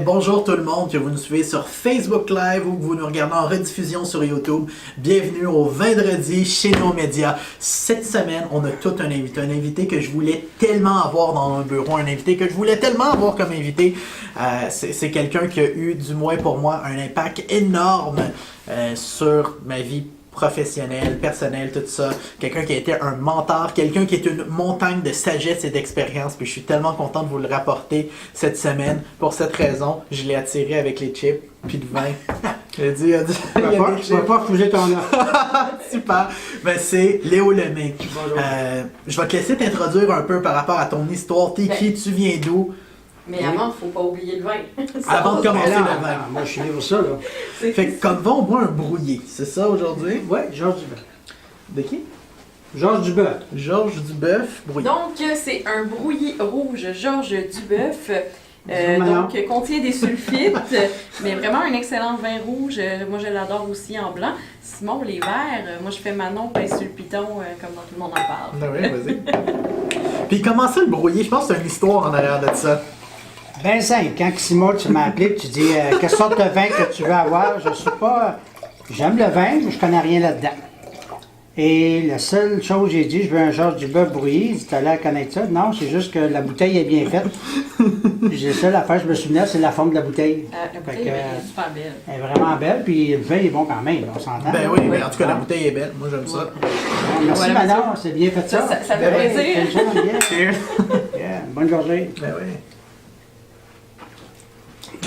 Bonjour tout le monde, que vous nous suivez sur Facebook Live ou que vous nous regardez en rediffusion sur YouTube. Bienvenue au vendredi chez nos médias. Cette semaine, on a tout un invité que je voulais tellement avoir dans un bureau, un invité que je voulais tellement avoir comme invité. C'est quelqu'un qui a eu, du moins pour moi, un impact énorme sur ma vie professionnel, personnel, tout ça. Quelqu'un qui a été un mentor, quelqu'un qui est une montagne de sagesse et d'expérience. Puis je suis tellement content de vous le rapporter cette semaine. Pour cette raison, je l'ai attiré avec les chips puis le vin. Il a dit, tu vas pas refuser ton nom. Super. C'est Léo Lemay. Bonjour. Je vais te laisser t'introduire un peu par rapport à ton histoire. T'es qui, tu viens d'où? Mais avant, il ne faut pas oublier le vin. Avant de commencer Mais là, le vin. moi, je suis né pour ça, là. Fait que comme va, on boit un brouillé. C'est ça aujourd'hui? Oui, Georges Duboeuf. De qui? Georges Duboeuf. Georges Duboeuf, brouillé. Donc, c'est un brouillis rouge Georges Duboeuf. Bonjour, Donc, contient des sulfites, mais vraiment un excellent vin rouge. Moi, je l'adore aussi en blanc. Simon, les verts, moi, je fais Manon, pain sur le piton, comme dans Tout le monde en parle. Ben oui, vas-y. Puis comment ça le brouillé? Je pense que c'est une histoire en arrière de ça. Ben simple, quand Simon, tu m'as appelé et tu dis quelle sorte de vin que tu veux avoir, je suis pas. J'aime le vin, mais je connais rien là-dedans. Et la seule chose que j'ai dit, je veux un Georges Duboeuf brouillé. Il dit, t'as l'air à connaître ça? Non, c'est juste que la bouteille est bien faite. J'ai ça, l'affaire, je me souvenais, c'est la forme de la bouteille. La bouteille est super belle. Elle est vraiment belle, puis le vin est bon quand même, on s'entend. Ben oui, mais en tout cas, la bouteille est belle. Moi, j'aime ça. Merci, Voilà, madame, c'est bien fait ça. Ça fait Ben plaisir. Yeah. Yeah. Bonne journée. Ben oui.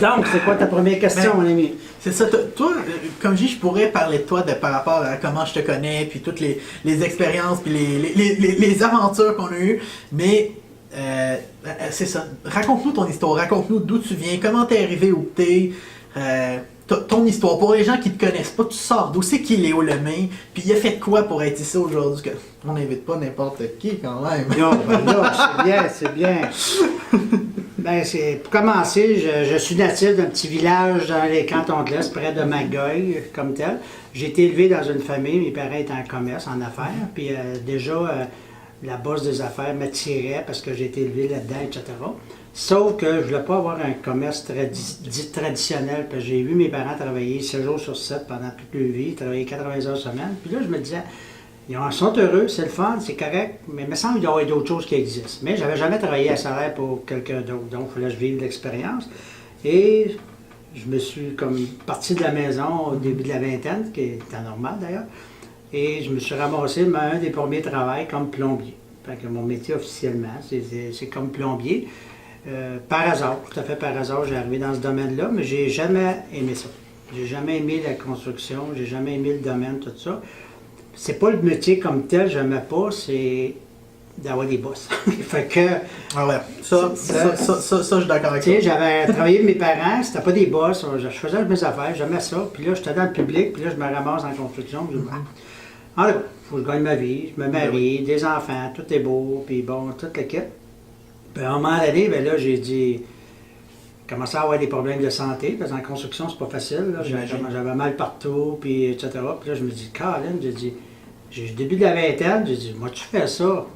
Donc, c'est quoi ta première question, mon ami? C'est ça. Toi, comme je dis, je pourrais parler de toi par rapport à comment je te connais, puis toutes les expériences, puis les aventures qu'on a eues. Mais c'est ça. Raconte-nous ton histoire. Raconte-nous d'où tu viens, comment t'es arrivé où t'es. Ton histoire. Pour les gens qui te connaissent pas, tu sors d'où? C'est qui Léo Lemay? Puis il a fait quoi pour être ici aujourd'hui? On n'invite pas n'importe qui quand même. Non, ben là, c'est bien. Ben, pour commencer, je suis natif d'un petit village dans les cantons de l'Est, près de Magog, comme tel. J'ai été élevé dans une famille, mes parents étaient en commerce, en affaires, puis la bosse des affaires m'attirait parce que j'ai été élevé là-dedans, etc. Sauf que je ne voulais pas avoir un commerce dit traditionnel, parce que j'ai vu mes parents travailler 7 jours sur 7 pendant toute leur vie, travailler 80 heures semaine. Puis là, je me disais, ils sont heureux, c'est le fun, c'est correct, mais il me semble qu'il doit y avoir d'autres choses qui existent. Mais je n'avais jamais travaillé à salaire pour quelqu'un d'autre, donc il fallait que je vive l'expérience. Et je me suis comme parti de la maison au début de la vingtaine, qui était normal d'ailleurs, et je me suis ramassé un des premiers travails comme plombier. Fait que mon métier officiellement, c'est comme plombier. Par hasard, tout à fait par hasard, j'ai arrivé dans ce domaine-là, mais j'ai jamais aimé ça. J'ai jamais aimé la construction, j'ai jamais aimé le domaine, tout ça. C'est pas le métier comme tel, je n'aimais pas, c'est d'avoir des bosses. Fait que. Ah ouais, ça, je suis d'accord avec toi. Tu sais, j'avais travaillé avec mes parents, c'était pas des bosses, je faisais mes affaires, j'aimais ça, puis là, j'étais dans le public, puis là, je me ramasse en construction, je dis, en tout cas, il faut que je gagne ma vie, je me marie, des enfants, tout est beau, puis bon, toute l'équipe. Puis à un moment donné, ben là, j'ai dit, commencé à avoir des problèmes de santé, parce qu'en construction, c'est pas facile, là, j'avais mal partout, puis etc. Puis là, je me dis, Colin, j'ai début de la vingtaine, j'ai dit, moi, tu fais ça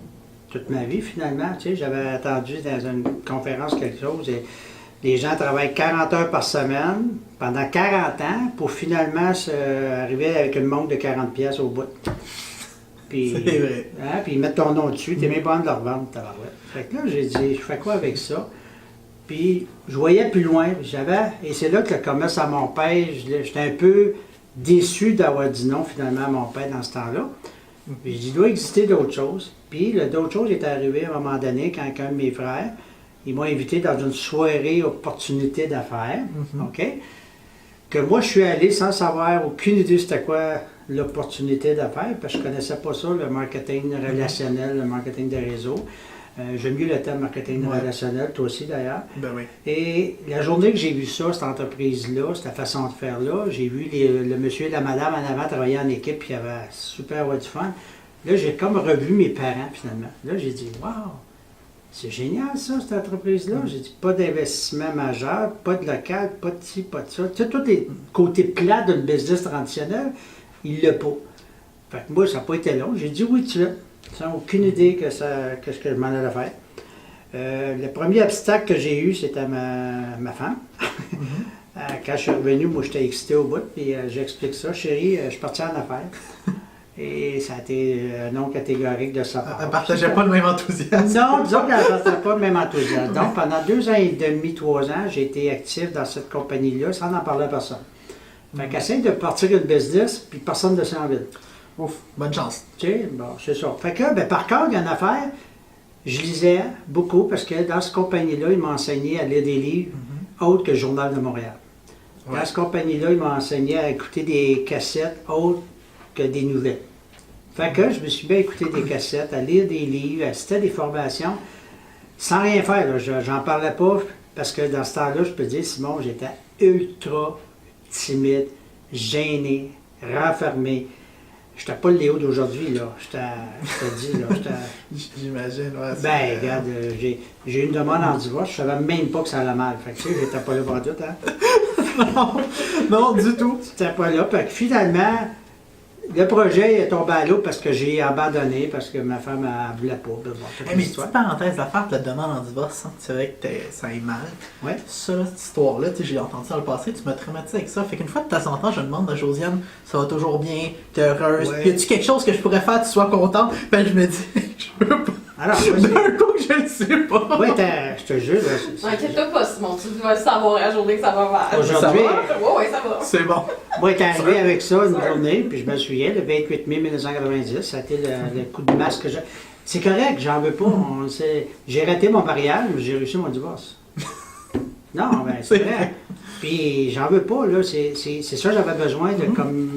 toute ma vie, finalement. Tu sais, j'avais attendu dans une conférence quelque chose, et les gens travaillent 40 heures par semaine pendant 40 ans pour finalement arriver avec une montre de 40 pièces au bout. Puis, c'est vrai. Hein, puis ils mettent ton nom dessus, t'es même pas de leur vendre, tabarouette. Fait que là, j'ai dit, je fais quoi avec ça? Puis, je voyais plus loin, et c'est là que le commerce à mon père, j'étais un peu déçu d'avoir dit non finalement à mon père dans ce temps-là. Puis, je dis, il doit exister d'autres choses. Puis, d'autres choses est arrivé à un moment donné quand un de mes frères, ils m'ont invité dans une soirée opportunité d'affaires, OK? Que moi, je suis allé sans savoir aucune idée c'était quoi l'opportunité d'affaires, parce que je ne connaissais pas ça, le marketing relationnel, le marketing de réseau. J'aime mieux le terme marketing relationnel, toi aussi d'ailleurs. Ben oui. Et la journée que j'ai vu ça, cette entreprise-là, cette façon de faire-là, j'ai vu le monsieur et la madame en avant travailler en équipe, puis il y avait super du fun. Là, j'ai comme revu mes parents finalement. Là, j'ai dit, waouh, c'est génial ça, cette entreprise-là. J'ai dit, pas d'investissement majeur, pas de local, pas de ci, pas de ça. Tu sais, tous les côtés plats d'une business traditionnelle, il l'a pas. Fait que moi, ça n'a pas été long. J'ai dit oui, tu l'as. Sans aucune idée que je m'en allais faire. Le premier obstacle que j'ai eu, c'était ma femme. Quand je suis revenu, moi, j'étais excité au bout, puis j'explique ça. Chérie, je suis parti en affaires. Et ça a été non catégorique de sa part. Elle ne partageait pas le même enthousiasme. Non, disons qu'elle ne partageait pas le même enthousiasme. Donc, pendant 2 ans et demi, 3 ans, j'ai été actif dans cette compagnie-là sans en parler à personne. Fait qu'essaye de partir une business, puis personne ne s'en envie. Ouf, bonne chance. Tu sais, bon, c'est ça. Fait que, par contre, il y a une affaire, je lisais beaucoup, parce que dans cette compagnie-là, ils m'ont enseigné à lire des livres autres que le Journal de Montréal. Ouais. Dans cette compagnie-là, ils m'ont enseigné à écouter des cassettes autres que des nouvelles. Fait que je me suis bien écouter des cassettes, à lire des livres, à assister à des formations, sans rien faire. Là. J'en parlais pas, parce que dans ce temps-là, je peux dire, Simon, j'étais ultra timide, gêné, renfermé. J'étais pas le Léo d'aujourd'hui, là. Je te dis, là. J'imagine, ouais. Ben, regarde, j'ai eu une demande en divorce, je savais même pas que ça allait mal. Fait que, tu sais, j'étais pas là pour tout, hein. Non, du tout. J'étais pas là. Fait que finalement, le projet est tombé à l'eau parce que j'ai abandonné, parce que ma femme, elle voulait pas. Bon, Mais petite parenthèse d'affaires, la demande en divorce, hein, c'est vrai que ça aille mal. Ouais. Ça, cette histoire-là, j'ai entendu ça dans le passé, tu m'as traumatisé avec ça. Fait qu'une fois de temps en temps, je demande à Josiane, ça va toujours bien, t'es heureuse, Ouais. y a-tu quelque chose que je pourrais faire, tu sois contente? Ben je me dis, je veux pas. Alors, D'un coup, je le sais pas. oui, je te jure. Là, Inquiète-toi pas, Simon, tu vas le savoir la journée que ça va mal. Aujourd'hui, Ouais, ça va. C'est bon. moi, j'étais arrivé avec ça une journée, puis je me souviens, le 28 mai 1990, ça a été le coup de masse que j'ai. C'est correct, j'en veux pas. J'ai raté mon mariage, mais j'ai réussi mon divorce. Non, ben c'est vrai. Puis j'en veux pas, là. C'est ça, j'avais besoin de comme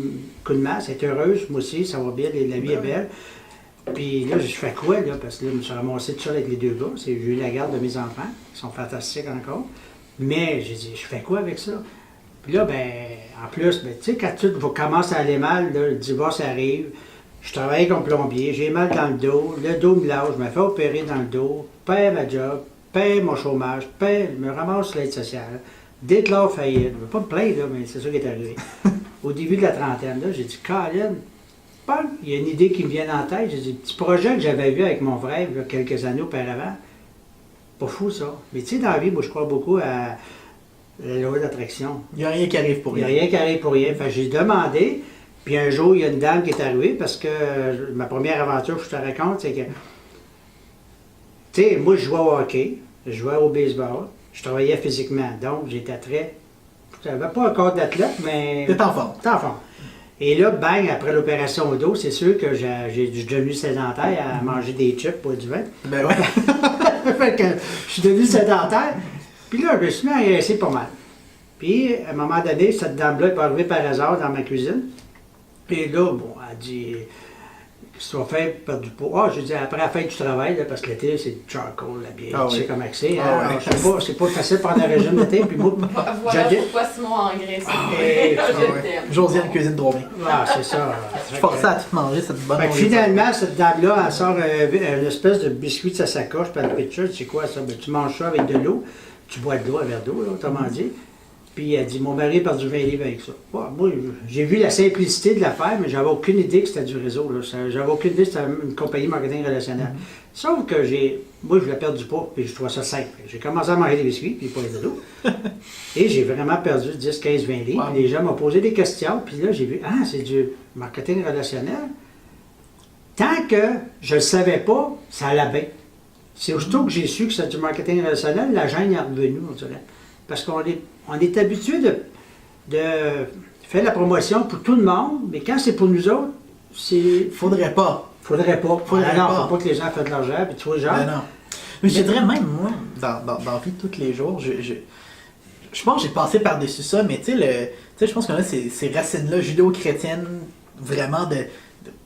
coup de masse, être heureuse, moi aussi, ça va bien, la vie est belle. Puis là, je fais quoi, là? Parce que là, je me suis ramassé tout seul avec les 2 gars. J'ai eu la garde de mes enfants, qui sont fantastiques encore. Mais j'ai dit, je fais quoi avec ça? Puis là, ben, en plus, ben, tu sais, quand tout commence à aller mal, là, le divorce arrive. Je travaille comme plombier, j'ai mal dans le dos me lâche, je me fais opérer dans le dos, perds ma job, perds mon chômage, me ramasse l'aide sociale, déclare faillite. Je ne veux pas me plaindre, là, mais c'est ça qui est arrivé. Au début de la trentaine, là, j'ai dit, Colin, il y a une idée qui me vient en tête. J'ai dit, petit projet que j'avais vu avec mon frère là, quelques années auparavant. Pas fou, ça. Mais tu sais, dans la vie, moi, je crois beaucoup à la loi d'attraction. Il n'y a rien qui arrive pour Il n'y a rien. rien qui arrive pour rien. Fait que j'ai demandé, puis un jour, il y a une dame qui est arrivée, parce que ma première aventure, je te raconte, c'est que, tu sais, moi, je jouais au hockey, je jouais au baseball, je travaillais physiquement, donc j'étais très... Je n'avais pas encore d'athlète, mais... T'es en forme. T'es en forme. Et là, bang, après l'opération au dos, c'est sûr que je suis devenu sédentaire à manger des chips pour du vin. Ben ouais. Fait que je suis devenu sédentaire. Puis là, je me suis mis à engraisser pas mal. Puis, à un moment donné, cette dame-là est arrivée par hasard dans ma cuisine. Et là, bon, elle dit, qu'est-ce que tu vas faire pour perdre du poids? Ah, je dis, après la fin du travail, là, parce que l'été, c'est du charcoal, la bière, Ah tu oui. sais comment c'est. Ah Hein? ouais. C'est pas facile de prendre un régime d'été. Puis moi, Voilà j'ai- pourquoi Simon a engraissé. Et- Je t'aime. Josiane cuisine trop bien. Ah, c'est ça. Je suis forcé à tout manger, cette bonne Fait que nourriture. finalement, cette dame-là, elle sort une espèce de biscuit de sa sacoche, puis elle pitcher, c'est quoi ça? Ben, tu manges ça avec de l'eau, tu bois de l'eau, un verre d'eau, là, autrement dit. Puis elle dit, mon mari a perdu 20 livres avec ça. Bon, moi, j'ai vu la simplicité de l'affaire, mais j'avais aucune idée que c'était du réseau. J'avais aucune idée que c'était une compagnie marketing relationnel. Sauf que moi, je voulais perdre du poids, puis je trouvais ça simple. J'ai commencé à manger des biscuits, puis pas de l'eau. Et j'ai vraiment perdu 10, 15, 20 livres. Wow. Puis les gens m'ont posé des questions, puis là, j'ai vu, ah, c'est du marketing relationnel. Tant que je ne le savais pas, ça allait bien. C'est aussitôt que j'ai su que c'était du marketing relationnel, la gêne est revenue, on dirait. Parce qu'on est habitué de faire la promotion pour tout le monde, mais quand c'est pour nous autres, Faudrait pas. faudrait pas. Faudrait Alors, pas. faut pas que les gens fassent de l'argent, puis tu vois, genre. Ben non. Mais je dirais même, moi, dans la vie de tous les jours, je pense que j'ai passé par-dessus ça, mais tu sais, je pense qu'on a ces racines-là judéo-chrétiennes, vraiment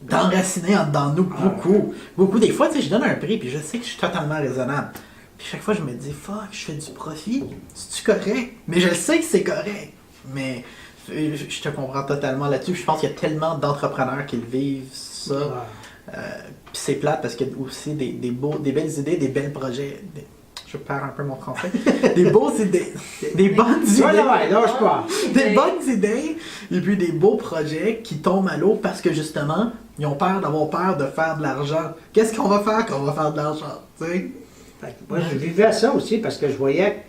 d'enraciner en dedans de nous beaucoup. Beaucoup. Des fois, tu sais, je donne un prix, puis je sais que je suis totalement raisonnable. Puis chaque fois, je me dis, fuck, je fais du profit. C'est-tu correct? Mais je le sais que c'est correct. Mais je te comprends totalement là-dessus. Je pense qu'il y a tellement d'entrepreneurs qui le vivent, ça. Ouais. Puis c'est plate parce qu'il y a aussi des belles idées, des belles projets. Je perds un peu mon français. Des beaux idées. Des bonnes idées. Ouais, lâche pas. Des bonnes idées. Et puis des beaux projets qui tombent à l'eau parce que justement, ils ont peur d'avoir peur de faire de l'argent. Qu'est-ce qu'on va faire quand on va faire de l'argent? Tu sais? Fait que moi, je vivais à ça aussi parce que je voyais,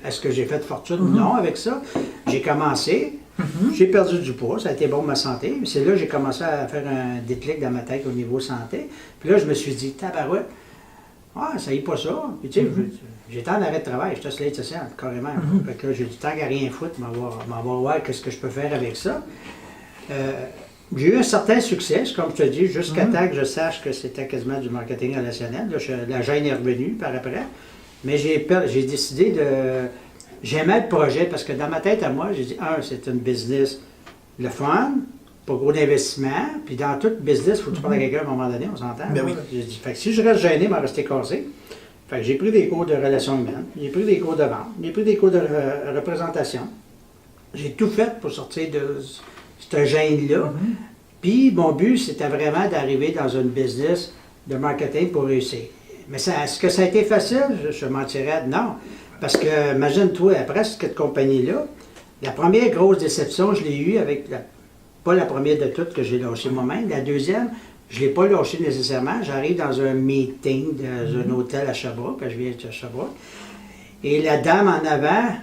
est-ce que j'ai fait fortune ou non avec ça? J'ai commencé, j'ai perdu du poids, ça a été bon pour ma santé. C'est là que j'ai commencé à faire un déclic dans ma tête au niveau santé. Puis là, je me suis dit, tabarouette, ça y est pas ça. Puis tu sais, j'étais en arrêt de travail, j'étais sur l'aide sociale, carrément. Fait que là, j'ai dit, tant qu'à rien foutre, m'en va voir qu'est-ce que je peux faire avec ça. J'ai eu un certain succès, comme je te dis, jusqu'à temps que je sache que c'était quasiment du marketing relationnel. Là, la gêne est revenue par après. Mais j'ai décidé de... J'aimais le projet parce que dans ma tête à moi, j'ai dit, c'est une business le fun, pas gros d'investissement. Puis dans tout business, il faut que tu parles à quelqu'un à un moment donné, on s'entend. Ben oui. J'ai dit, fait que si je reste gêné, je vais rester cassé. Fait que j'ai pris des cours de relations humaines, j'ai pris des cours de vente, j'ai pris des cours de représentation. J'ai tout fait pour sortir de ce gêne-là. Puis mon but, c'était vraiment d'arriver dans une business de marketing pour réussir. Mais est-ce que ça a été facile? Je mentirais, non. Parce que, imagine-toi, après cette compagnie-là, la première grosse déception, je l'ai eue avec, pas la première de toutes que j'ai lâché moi-même. La deuxième, je ne l'ai pas lâché nécessairement. J'arrive dans un meeting dans un hôtel à Sherbrooke, parce que je viens de Sherbrooke. Et la dame en avant,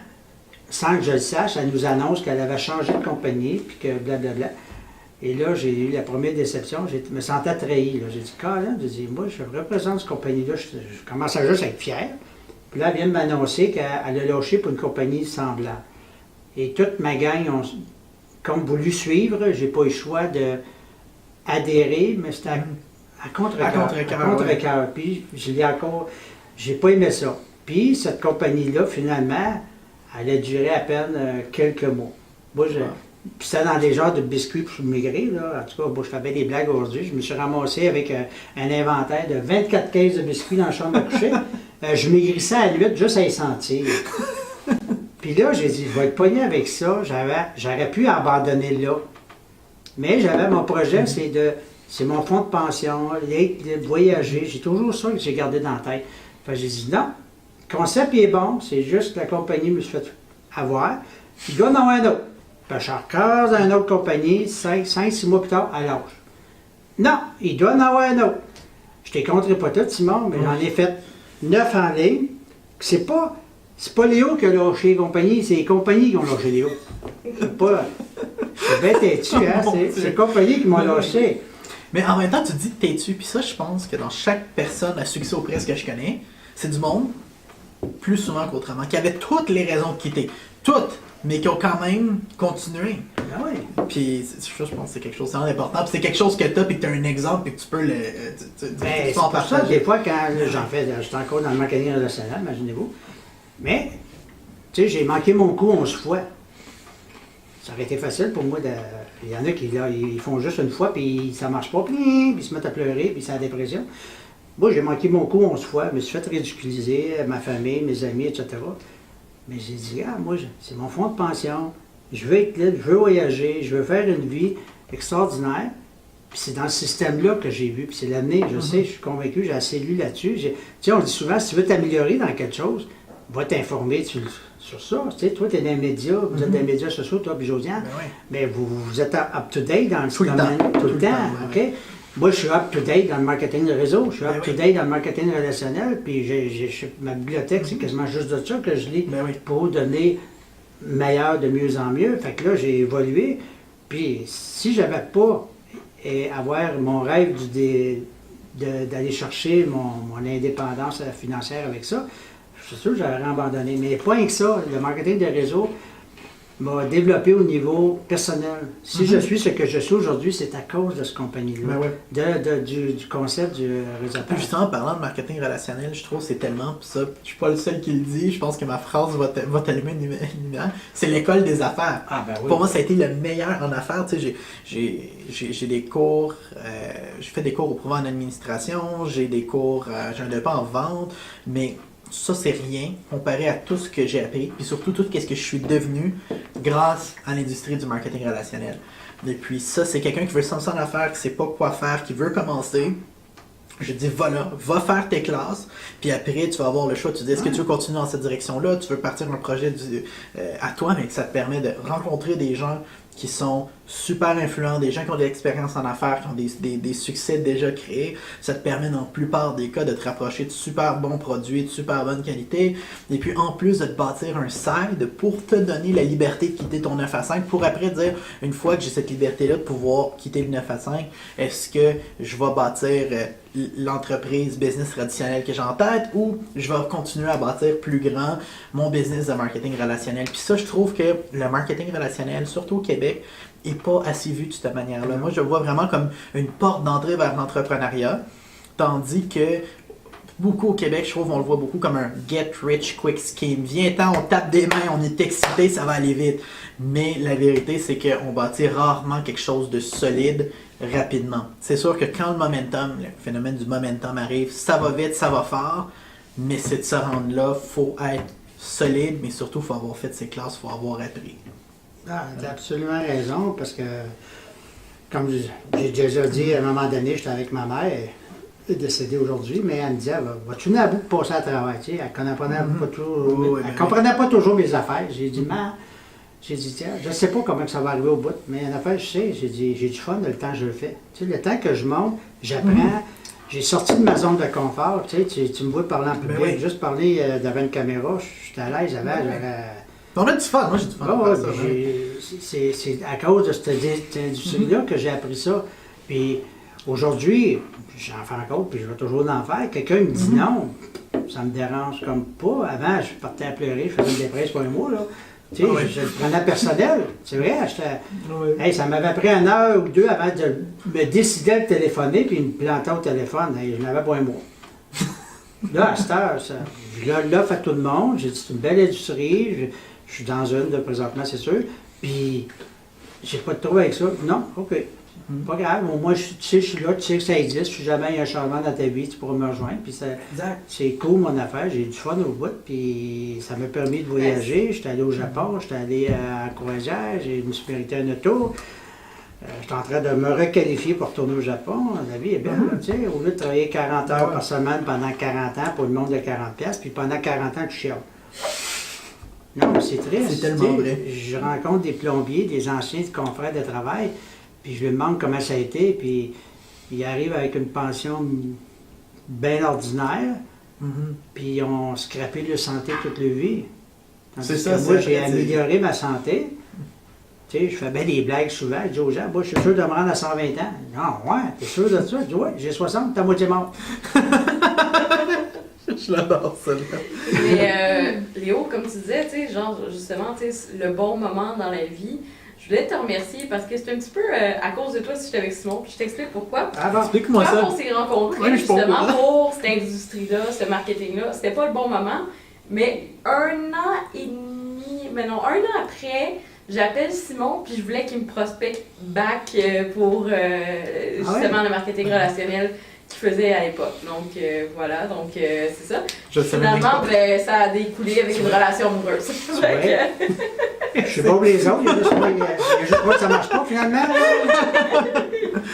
sans que je le sache, elle nous annonce qu'elle avait changé de compagnie, puis que blablabla. Et là, j'ai eu la première déception, je me sentais trahi. J'ai dit, Colin, moi, je représente cette compagnie-là, je commence à juste être fier. Puis là, elle vient de m'annoncer qu'elle a lâché pour une compagnie semblable. Et toute ma gang ont comme voulu suivre, j'ai pas eu le choix d'adhérer, mais c'était à contre-cœur. Puis j'ai pas aimé ça. Puis cette compagnie-là, finalement, elle a duré à peine quelques mois. Moi, puis c'était dans des genres de biscuits pour maigrir, là. En tout cas, moi, je faisais des blagues aujourd'hui. Je me suis ramassé avec un inventaire de 24 caisses de biscuits dans la chambre à coucher. Je maigrissais à l'huile juste à y sentir. Puis là, j'ai dit, je vais être pogné avec ça. J'aurais pu abandonner là. Mais j'avais mon projet, c'est mon fonds de pension, de voyager. J'ai toujours ça que j'ai gardé dans la tête. Fait que j'ai dit, non, le concept est bon, c'est juste que la compagnie me fait avoir. Puis il doit en avoir un autre. Puis je recase dans une autre compagnie, 5-6 mois plus tard, à l'âge. Non, il doit en avoir un autre. Je t'ai compté pas tout, Simon, mais j'en ai fait 9 en ligne. C'est pas Léo qui a lâché les compagnies, c'est les compagnies qui ont lâché Léo. C'est bête têtu, hein? C'est les compagnies qui m'ont lâché. Mais en même temps, tu dis têtu, puis ça, je pense que dans chaque personne à succès ou presque que je connais, c'est du monde, plus souvent qu'autrement, qui avait toutes les raisons de quitter. Toutes! Mais qui ont quand même continué. Ah oui. Puis je pense que c'est quelque chose d'important. Puis c'est quelque chose que tu as, puis que tu as un exemple, et que tu peux c'est pour ça, des fois, quand j'étais encore dans le marketing relationnel, imaginez-vous. Mais, tu sais, j'ai manqué mon coup 11 fois. Ça aurait été facile pour moi de... Il y en a qui, là, ils font juste une fois, puis ça marche pas, puis ils se mettent à pleurer, puis c'est la dépression. Moi, j'ai manqué mon coup 11 fois, je me suis fait ridiculiser, ma famille, mes amis, etc. Mais j'ai dit, moi, c'est mon fonds de pension, je veux être libre, je veux voyager, je veux faire une vie extraordinaire. Puis c'est dans ce système-là que j'ai vu, puis c'est l'avenir, je sais, je suis convaincu, j'ai assez lu là-dessus. Tu sais, on dit souvent, si tu veux t'améliorer dans quelque chose, va t'informer sur ça. Tu sais, toi, tu es dans les médias, vous êtes dans les médias sociaux, toi puis Josiane, mais vous êtes up-to-date dans le domaine tout le temps, OK? Moi, je suis up-to-date dans le marketing de réseau, je suis up-to-date dans le marketing relationnel, puis ma bibliothèque, c'est quasiment juste de ça que je lis pour donner meilleur de mieux en mieux. Fait que là, j'ai évolué, puis si j'avais pas avoir mon rêve d'aller chercher mon indépendance financière avec ça, je suis sûr que j'aurais abandonné. Mais pas que ça, le marketing de réseau m'a développé au niveau personnel. Si je suis ce que je suis aujourd'hui, c'est à cause de cette compagnie-là, du concept du réseau. Puis justement, en parlant de marketing relationnel, je trouve que c'est tellement ça. Je suis pas le seul qui le dit, je pense que ma phrase va t'allumer une lumière. C'est l'école des affaires. Ah, ben oui. Pour moi, ça a été le meilleur en affaires. Tu sais, j'ai des cours, j'ai fait des cours au privé en administration, j'ai des cours, j'ai un DEP en vente, mais ça, c'est rien comparé à tout ce que j'ai appris, puis surtout tout ce que je suis devenu grâce à l'industrie du marketing relationnel. Et puis ça, c'est quelqu'un qui veut se lancer en affaires, qui ne sait pas quoi faire, qui veut commencer. Je dis, voilà, va faire tes classes, puis après, tu vas avoir le choix. Tu dis, est-ce que tu veux continuer dans cette direction-là? Tu veux partir un projet à toi, mais que ça te permet de rencontrer des gens qui sont super influents, des gens qui ont de l'expérience en affaires, qui ont des succès déjà créés. Ça te permet dans la plupart des cas de te rapprocher de super bons produits, de super bonne qualité. Et puis en plus de te bâtir un side pour te donner la liberté de quitter ton 9 à 5 pour après dire, une fois que j'ai cette liberté-là de pouvoir quitter le 9 à 5, est-ce que je vais bâtir l'entreprise business traditionnelle que j'ai en tête ou je vais continuer à bâtir plus grand mon business de marketing relationnel. Puis ça, je trouve que le marketing relationnel, surtout au Québec, est pas assez vu de cette manière-là. Moi, je le vois vraiment comme une porte d'entrée vers l'entrepreneuriat, tandis que beaucoup au Québec, je trouve, on le voit beaucoup comme un get rich quick scheme. Viens-t'en, on tape des mains, on est excité, ça va aller vite. Mais la vérité, c'est qu'on bâtit rarement quelque chose de solide rapidement. C'est sûr que quand le phénomène du momentum arrive, ça va vite, ça va fort, mais c'est de se rendre là, il faut être solide, mais surtout, il faut avoir fait ses classes, il faut avoir appris. Ah, tu as absolument raison, parce que, comme j'ai déjà dit, à un moment donné, j'étais avec ma mère, elle est décédée aujourd'hui, mais elle me disait, vas-tu venir à bout de passer à travail? Tu sais, elle comprenait pas toujours mes affaires. J'ai dit, j'ai dit, tiens, je ne sais pas comment ça va arriver au bout, mais en affaire, je sais, j'ai dit, j'ai du fun le temps que je le fais. Tu sais, le temps que je monte, j'apprends, j'ai sorti de ma zone de confort, tu sais, tu me vois parler en public, juste parler devant une caméra, j'étais à l'aise avant, On a du fun, moi j'ai du fun. C'est à cause de cette industrie-là que j'ai appris ça. Puis aujourd'hui, j'en fais encore, puis je vais toujours en faire. Quelqu'un me dit non, ça me dérange comme pas. Avant, je partais à pleurer, je faisais une dépresse pour un mois, là. Tu sais, je le prenais personnel. C'est vrai, hey, ça m'avait pris 1 heure ou 2 avant de me décider de téléphoner, puis me planter au téléphone. Hey, je n'avais pas un mois. Là, à cette heure, je l'offre à tout le monde. J'ai dit, c'est une belle industrie. Je suis dans une de présentement, c'est sûr. Puis, j'ai pas de trouble avec ça. Non, OK. Pas grave. Au moins, tu sais, je suis là, tu sais que ça existe. Si jamais il y a un changement dans ta vie, tu pourras me rejoindre. Puis, c'est cool, mon affaire. J'ai eu du fun au bout. Puis, ça m'a permis de voyager. J'étais allé au Japon, j'étais allé en croisière, je me suis mérité un auto. J'étais en train de me requalifier pour retourner au Japon. La vie est belle, tu sais. Au lieu de travailler 40 heures par semaine pendant 40 ans pour le monde de 40$, puis pendant 40 ans, tu chiales. Non, c'est triste. C'est tellement vrai. Je rencontre des plombiers, des anciens confrères de travail, puis je lui demande comment ça a été, puis il arrive avec une pension bien ordinaire, puis ils ont scrappé leur santé toute leur vie. C'est ça, moi, j'ai amélioré ma santé. Tu sais, je fais bien des blagues souvent. Je dis aux gens, moi, je suis sûr de me rendre à 120 ans. Non, ouais, t'es sûr de ça? Je dis, ouais, j'ai 60, t'as moitié mort. Je l'adore, ça. Mais Léo, comme tu disais, tu sais, genre, justement, tu sais, le bon moment dans la vie, je voulais te remercier parce que c'est un petit peu à cause de toi si j'étais avec Simon, puis je t'explique pourquoi. Ah bon, explique-moi ça. Quand on s'est rencontrés, justement, pour cette industrie-là, ce marketing-là, c'était pas le bon moment, mais 1 an et demi, mais non, 1 an après, j'appelle Simon, puis je voulais qu'il me prospecte back pour justement le marketing relationnel qu'il faisait à l'époque. Donc voilà, donc c'est ça. Finalement, ben, ça a découlé avec une relation amoureuse. Je suis pas pour les autres, il y a juste moi que ça marche pas finalement.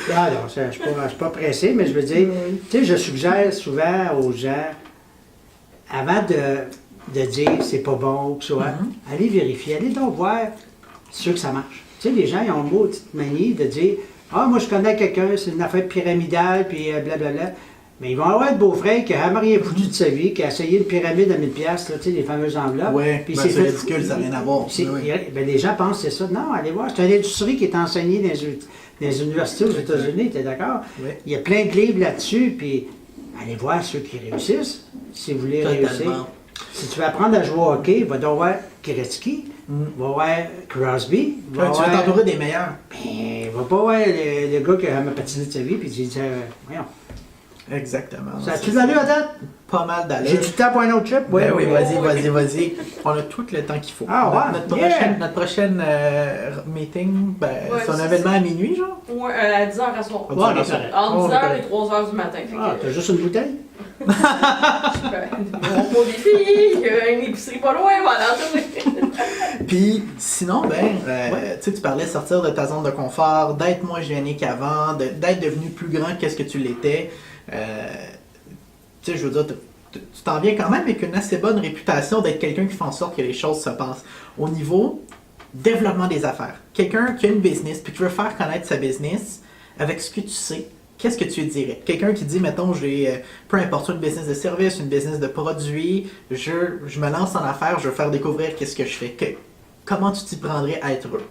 Non, je suis pas pressé, mais je veux dire, tu sais, je suggère souvent aux gens, avant de dire c'est pas bon, que soit, allez vérifier, allez donc voir sûr que ça marche. Tu sais, les gens, ils ont une petite manie de dire « Ah, moi, je connais quelqu'un, c'est une affaire pyramidale, puis blablabla. » Mais ils vont avoir un beau-frère qui a jamais rien foutu de sa vie, qui a essayé une pyramide à 1000$, là, tu sais, les fameuses enveloppes. Oui, puis c'est ridicule, ça n'a rien à voir. Ben, les gens pensent que c'est ça. Non, allez voir, c'est une industrie qui est enseignée dans les universités aux États-Unis, tu es d'accord? Oui. Il y a plein de livres là-dessus, puis allez voir ceux qui réussissent, si vous voulez réussir. Si tu veux apprendre à jouer au hockey, va donc voir Gretzky. Va voir Crosby. Tu vas t'entourer des meilleurs. Ben, va pas voir le gars qui a patiné de sa vie puis tu dis, voyons. Exactement. Ça a-tu de l'allure à date? Pas mal d'allure. J'ai du temps pour un autre chip? Oui, vas-y. On a tout le temps qu'il faut. Ah, ouais. Notre prochaine meeting, c'est un événement à minuit, genre? Ouais, à 10h à soir. Ouais, Entre 10h et 3h du matin. Ah, t'as juste une bouteille? Mon pot des filles, une épicerie pas loin, voilà. Puis sinon, tu parlais de sortir de ta zone de confort, d'être moins gêné qu'avant, d'être devenu plus grand qu'est-ce que tu l'étais. Tu sais, je veux dire, tu t'en viens quand même avec une assez bonne réputation d'être quelqu'un qui fait en sorte que les choses se passent. Au niveau développement des affaires. Quelqu'un qui a une business puis qui veut faire connaître sa business avec ce que tu sais, qu'est-ce que tu lui dirais? Quelqu'un qui dit, mettons, j'ai, peu importe, une business de service, une business de produits, je me lance en affaires, je veux faire découvrir qu'est-ce que je fais. Comment tu t'y prendrais à être heureux?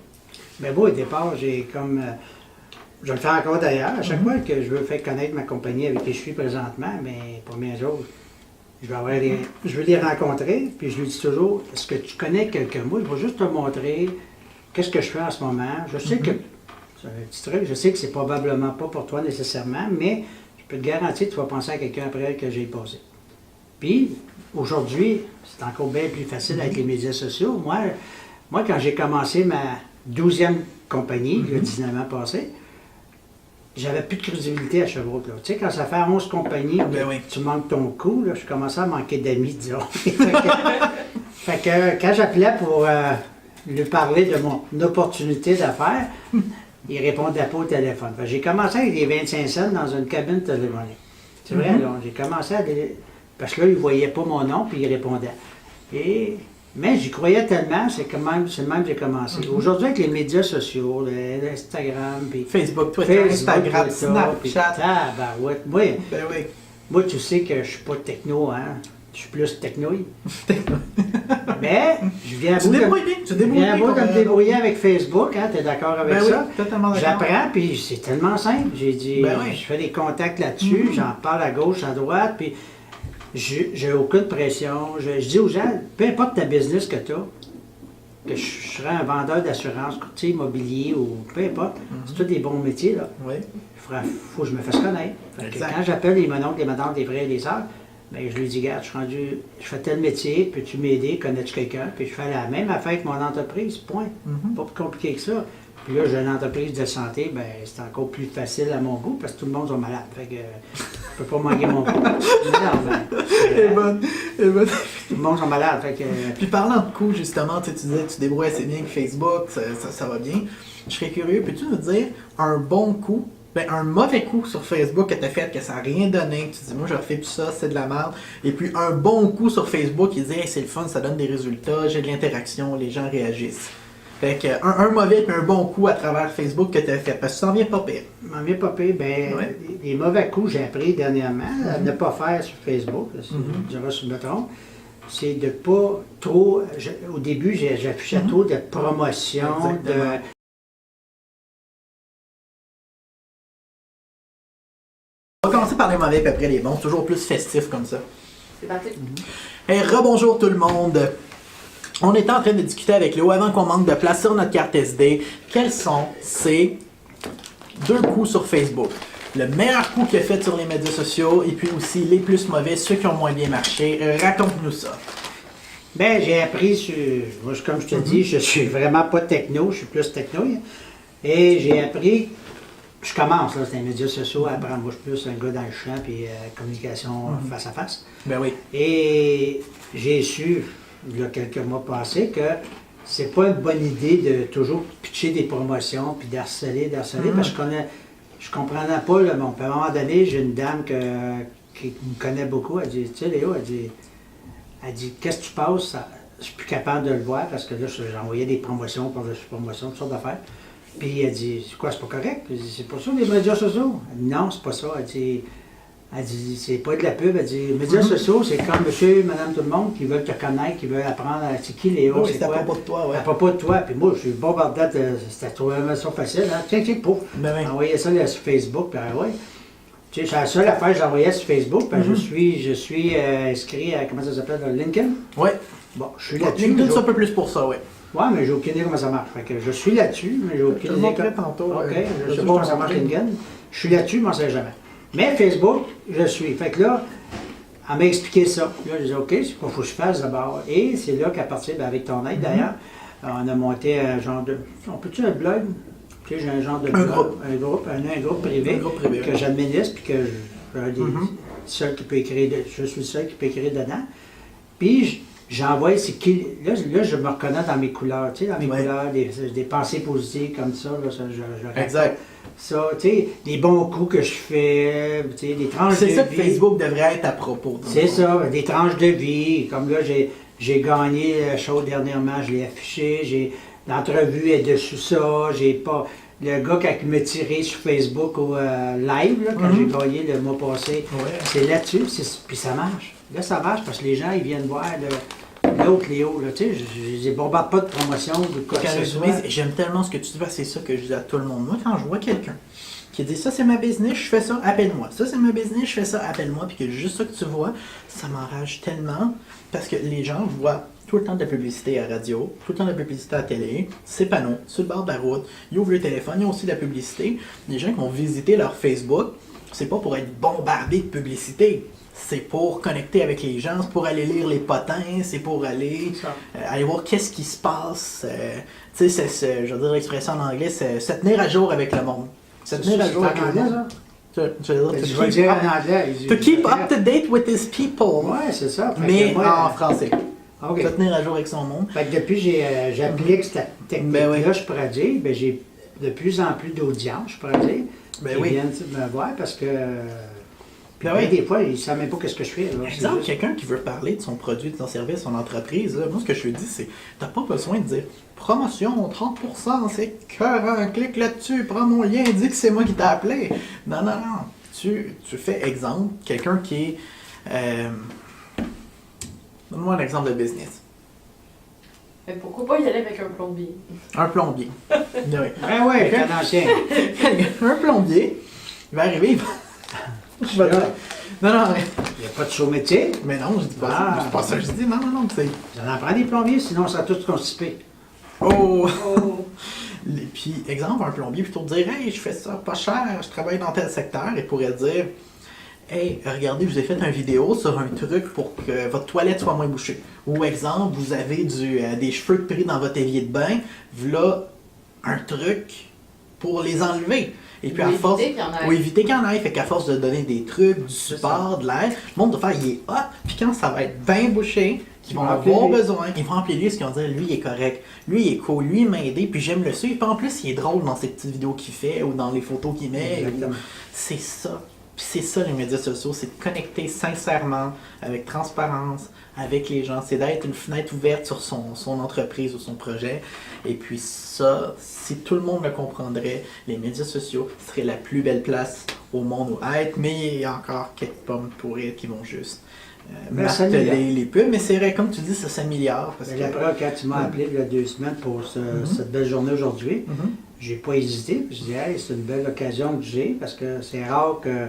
Ben moi, au départ, j'ai comme... je le fais encore d'ailleurs. À chaque fois que je veux faire connaître ma compagnie avec qui je suis présentement, mais première chose, je veux les rencontrer, puis je lui dis toujours, est-ce que tu connais quelqu'un? Moi, je vais juste te montrer qu'est-ce que je fais en ce moment. Je sais que, c'est un petit truc, je sais que c'est probablement pas pour toi nécessairement, mais je peux te garantir que tu vas penser à quelqu'un après que j'ai passé. Puis, aujourd'hui, c'est encore bien plus facile avec les médias sociaux. Moi quand j'ai commencé ma 12e compagnie, il y a 19 ans passés, j'avais plus de crédibilité à Sherbrooke. Là. Tu sais, quand ça fait 11 compagnies, tu manques ton coup, là, je commençais à manquer d'amis, disons. fait que quand j'appelais pour lui parler de mon opportunité d'affaires, il répondait pas au téléphone. Fait que j'ai commencé avec des 25 cents dans une cabine téléphonique. C'est vrai, là, j'ai commencé parce que là, il voyait pas mon nom, puis il répondait. Mais j'y croyais tellement, c'est le même que j'ai commencé. Aujourd'hui, avec les médias sociaux, l'Instagram, puis Facebook, Twitter, Instagram, Snapchat. Moi, tu sais que je suis pas techno, hein. Je suis plus technouille. Mais je viens à bout de me débrouiller avec Facebook, hein. Tu es d'accord avec ça? Oui, totalement d'accord. J'apprends, puis c'est tellement simple. J'ai dit, je fais des contacts là-dessus, j'en parle à gauche, à droite, puis... J'ai aucune pression. Je dis aux gens, peu importe ta business que tu as, que je serais un vendeur d'assurance, courtier immobilier ou peu importe, c'est tous des bons métiers, là. Oui. Il faut que je me fasse connaître. Quand j'appelle les mononcles, les madames, les frères et les sœurs, bien, je lui dis, regarde, je fais tel métier, peux-tu m'aider, connais-tu quelqu'un? Puis je fais la même affaire avec mon entreprise, point. Pas plus compliqué que ça. Puis là, j'ai une entreprise de santé, ben c'est encore plus facile à mon goût parce que tout le monde est malade. Fait que je peux pas manquer mon coup. Tout le monde est malade. Fait que, Puis parlant de coûts, justement, tu disais tu débrouilles assez bien avec Facebook, ça va bien. Je serais curieux, peux-tu nous dire un bon coup, un mauvais coup sur Facebook que tu as fait, que ça n'a rien donné, que tu dis moi je refais plus ça, c'est de la merde. Et puis un bon coup sur Facebook qui dit hey, c'est le fun, ça donne des résultats, j'ai de l'interaction, les gens réagissent. Fait que un mauvais et un bon coup à travers Facebook que tu as fait, parce que tu t'en viens pas pire. M'en viens pas pire, les mauvais coups j'ai appris dernièrement à ne pas faire sur Facebook, là, si je dirais si je me trompe, c'est de pas trop, au début j'affichais trop de promotion, On va commencer par les mauvais et après les bons, c'est toujours plus festif comme ça. C'est parti. Hey, rebonjour tout le monde! On était en train de discuter avec Léo avant qu'on manque de place sur notre carte SD. Quels sont ces 2 coups sur Facebook? Le meilleur coup qu'il a fait sur les médias sociaux et puis aussi les plus mauvais, ceux qui ont moins bien marché. Raconte-nous ça. Ben, j'ai appris sur... Moi, comme je te dis, je suis vraiment pas techno, je suis plus techno. Et j'ai appris... Je commence, là, c'est les médias sociaux, à apprendre. Moi, je suis plus un gars dans le champ, puis communication face à face. Ben oui. Et j'ai su, il y a quelques mois passés, que c'est pas une bonne idée de toujours pitcher des promotions, puis d'harceler, parce que je comprenais pas, là, bon, à un moment donné, j'ai une dame qui me connaît beaucoup, elle dit, tu sais, Léo, elle dit, qu'est-ce que tu passes? Je suis plus capable de le voir, parce que là, j'envoyais des promotions, par-dessus promotions, toutes sortes d'affaires. Puis elle dit, c'est quoi, c'est pas correct? Je dis, c'est pas ça, les médias sociaux? Elle dit, non, c'est pas ça. Elle dit, c'est pas de la pub. Elle dit, les médias sociaux, c'est comme monsieur, madame, tout le monde qui veulent te connaître, qui veulent apprendre c'est qui Léo, oui, c'est à propos de toi, ouais. À propos de toi. Puis moi, je suis bombardé c'était vraiment ça facile. Hein? Tiens, pouf. J'envoyais ça là, sur Facebook, puis ouais. Tu sais, c'est la seule affaire que j'envoyais sur Facebook, puis je suis inscrit à, comment ça s'appelle, LinkedIn? Oui. Bon, je suis là-dessus. LinkedIn, c'est un peu plus pour ça, oui. Oui, mais j'ai aucune idée comment ça marche. Fait que je suis là-dessus, mais j'ai aucune idée. Je te tantôt. OK, je ne sais pas comment ça marche LinkedIn. Je suis là-dessus, mais on ne sait jamais. Mais Facebook, je suis. Fait que là, elle m'a expliqué ça. Là, je dis OK, c'est quoi qu'il faut que je fasse d'abord. Et c'est là qu'à partir, avec ton aide d'ailleurs, on a monté un genre de... On peut-tu un blog? Tu sais, j'ai un genre de blog. Un groupe privé que j'administre, puis que seul qui peut écrire, je suis le seul qui peut écrire dedans. Puis j'envoie, c'est qui. Là, je me reconnais dans mes couleurs, tu sais, dans mes couleurs, des pensées positives comme ça. Là, exact. Ça, tu sais, des bons coups que je fais, tu sais, des tranches de vie. C'est ça que Facebook devrait être à propos. C'est ça, des tranches de vie. Comme là, j'ai gagné la chose dernièrement, je l'ai affiché. l'entrevue est dessus ça, j'ai pas... Le gars quand il m'a tiré sur Facebook au live, là, quand j'ai gagné le mois passé, c'est là-dessus, puis ça marche. Là, ça marche parce que les gens, ils viennent voir l'autre Léo, là, tu sais, je les bombarde pas de promotion ou de quoi que ce soit. J'aime tellement ce que tu dis, parce que c'est ça que je dis à tout le monde. Moi, quand je vois quelqu'un qui dit ça c'est ma business, je fais ça, appelle-moi. Ça c'est ma business, je fais ça, appelle-moi. Puis que juste ça que tu vois, ça m'enrage tellement parce que les gens voient tout le temps de la publicité à la radio, tout le temps de la publicité à la télé, ces panneaux, sur le bord de la route, ils ouvrent le téléphone, ils ont aussi de la publicité. Les gens qui ont visité leur Facebook, c'est pas pour être bombardés de publicité. C'est pour connecter avec les gens, c'est pour aller lire les potins, c'est pour aller voir qu'est-ce qui se passe. Tu sais, je veux dire l'expression en anglais, c'est se tenir à jour avec le monde. Se tenir à jour avec le monde. Je vais dire en anglais. To keep up to date with his people. Ouais, c'est ça. Mais en français. Okay. Se tenir à jour avec son monde. Fait que depuis que j'applique cette technique-là, je pourrais dire, j'ai de plus en plus d'audience, je pourrais dire, qui viennent me voir parce que des fois, ils ne savent même pas ce que je fais. Par exemple, quelqu'un qui veut parler de son produit, de son service, de son entreprise, là, moi ce que je lui dis, c'est t'as pas besoin de dire promotion 30%, c'est écœurant, clique là-dessus, prends mon lien, dis que c'est moi qui t'ai appelé. Non. Tu fais exemple, quelqu'un qui est. Donne-moi un exemple de business. Mais pourquoi pas y aller avec un plombier? Un plombier. Oui, un ancien. Un plombier, il va arriver, Non. Il n'y a pas de chaud métier. Mais non, je dis pas ça. Je dis pas ça. Je dis non. Ça en prend des plombiers, sinon ça a tout constipé. Oh! Puis, exemple, un plombier, plutôt dire hey, je fais ça pas cher, je travaille dans tel secteur, il pourrait dire hey, regardez, je vous ai fait une vidéo sur un truc pour que votre toilette soit moins bouchée. Ou exemple, vous avez des cheveux de pris dans votre évier de bain, voilà un truc pour les enlever. Et puis, éviter qu'il y en ait. Fait qu'à force de donner des trucs, du support, de l'aide, le monde va faire, il est hot. Puis quand ça va être bien bouché, qu'ils vont avoir besoin, ils vont appeler lui, ce qu'ils vont dire, lui, il est correct. Lui, il est cool. Lui, il m'a aidé. Puis j'aime le suivre. Puis en plus, il est drôle dans ses petites vidéos qu'il fait ou dans les photos qu'il met. C'est ça. Puis c'est ça, les médias sociaux. C'est de connecter sincèrement, avec transparence, avec les gens. C'est d'être une fenêtre ouverte sur son entreprise ou son projet. Et puis ça, si tout le monde le comprendrait, les médias sociaux seraient la plus belle place au monde où être. Mais il y a encore quelques pommes pourries qui vont juste marteler les pubs. Mais c'est vrai, comme tu dis, ça s'améliore. La preuve, quand tu m'as appelé il y a 2 semaines pour cette belle journée aujourd'hui, j'ai pas hésité. Je dis, hey, c'est une belle occasion que j'ai parce que c'est rare que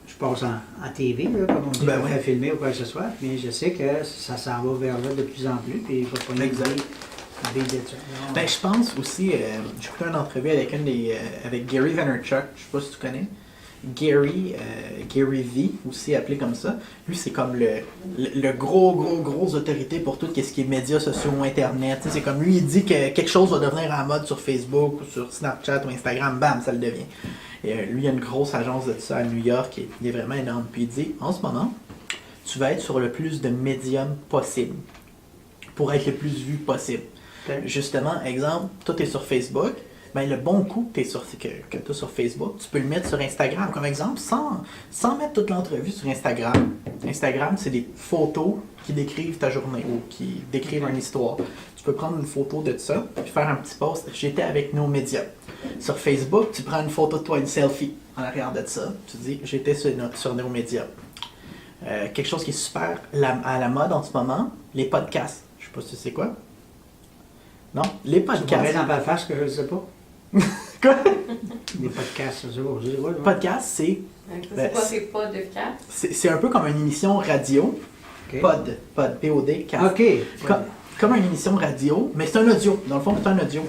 je passe en TV, là, comme on dit, on fait filmer ou quoi que ce soit. Mais je sais que ça s'en va vers là de plus en plus. Puis il faut pas je pense aussi, j'ai écouté une entrevue avec Gary Vaynerchuk, je sais pas si tu connais. Gary V, aussi appelé comme ça. Lui, c'est comme le gros autorité pour tout ce qui est médias sociaux, Internet. T'sais, c'est comme lui, il dit que quelque chose va devenir en mode sur Facebook ou sur Snapchat ou Instagram, bam, ça le devient. Et lui, il a une grosse agence de ça à New York, il est vraiment énorme. Puis il dit, en ce moment, tu vas être sur le plus de médiums possible pour être le plus vu possible. Okay. Justement, exemple, toi, tu es sur Facebook. Ben, le bon coup que tu as sur Facebook, tu peux le mettre sur Instagram. Comme exemple, sans mettre toute l'entrevue sur Instagram. Instagram, c'est des photos qui décrivent ta journée ou qui décrivent une histoire. Tu peux prendre une photo de ça et faire un petit post. J'étais avec nos médias. Sur Facebook, tu prends une photo de toi, une selfie en arrière de ça. Tu dis, j'étais sur nos médias. Quelque chose qui est super à la mode en ce moment, les podcasts. Je sais pas si c'est quoi. Non, les podcasts. Tu dans ma face que je ne sais pas. Quoi? Les podcasts, je sais pas. Les podcasts, c'est... C'est quoi, c'est podcast? C'est un peu comme une émission radio. Okay. Pod, cast. OK. Comme une émission radio, mais c'est un audio. Dans le fond, c'est un audio.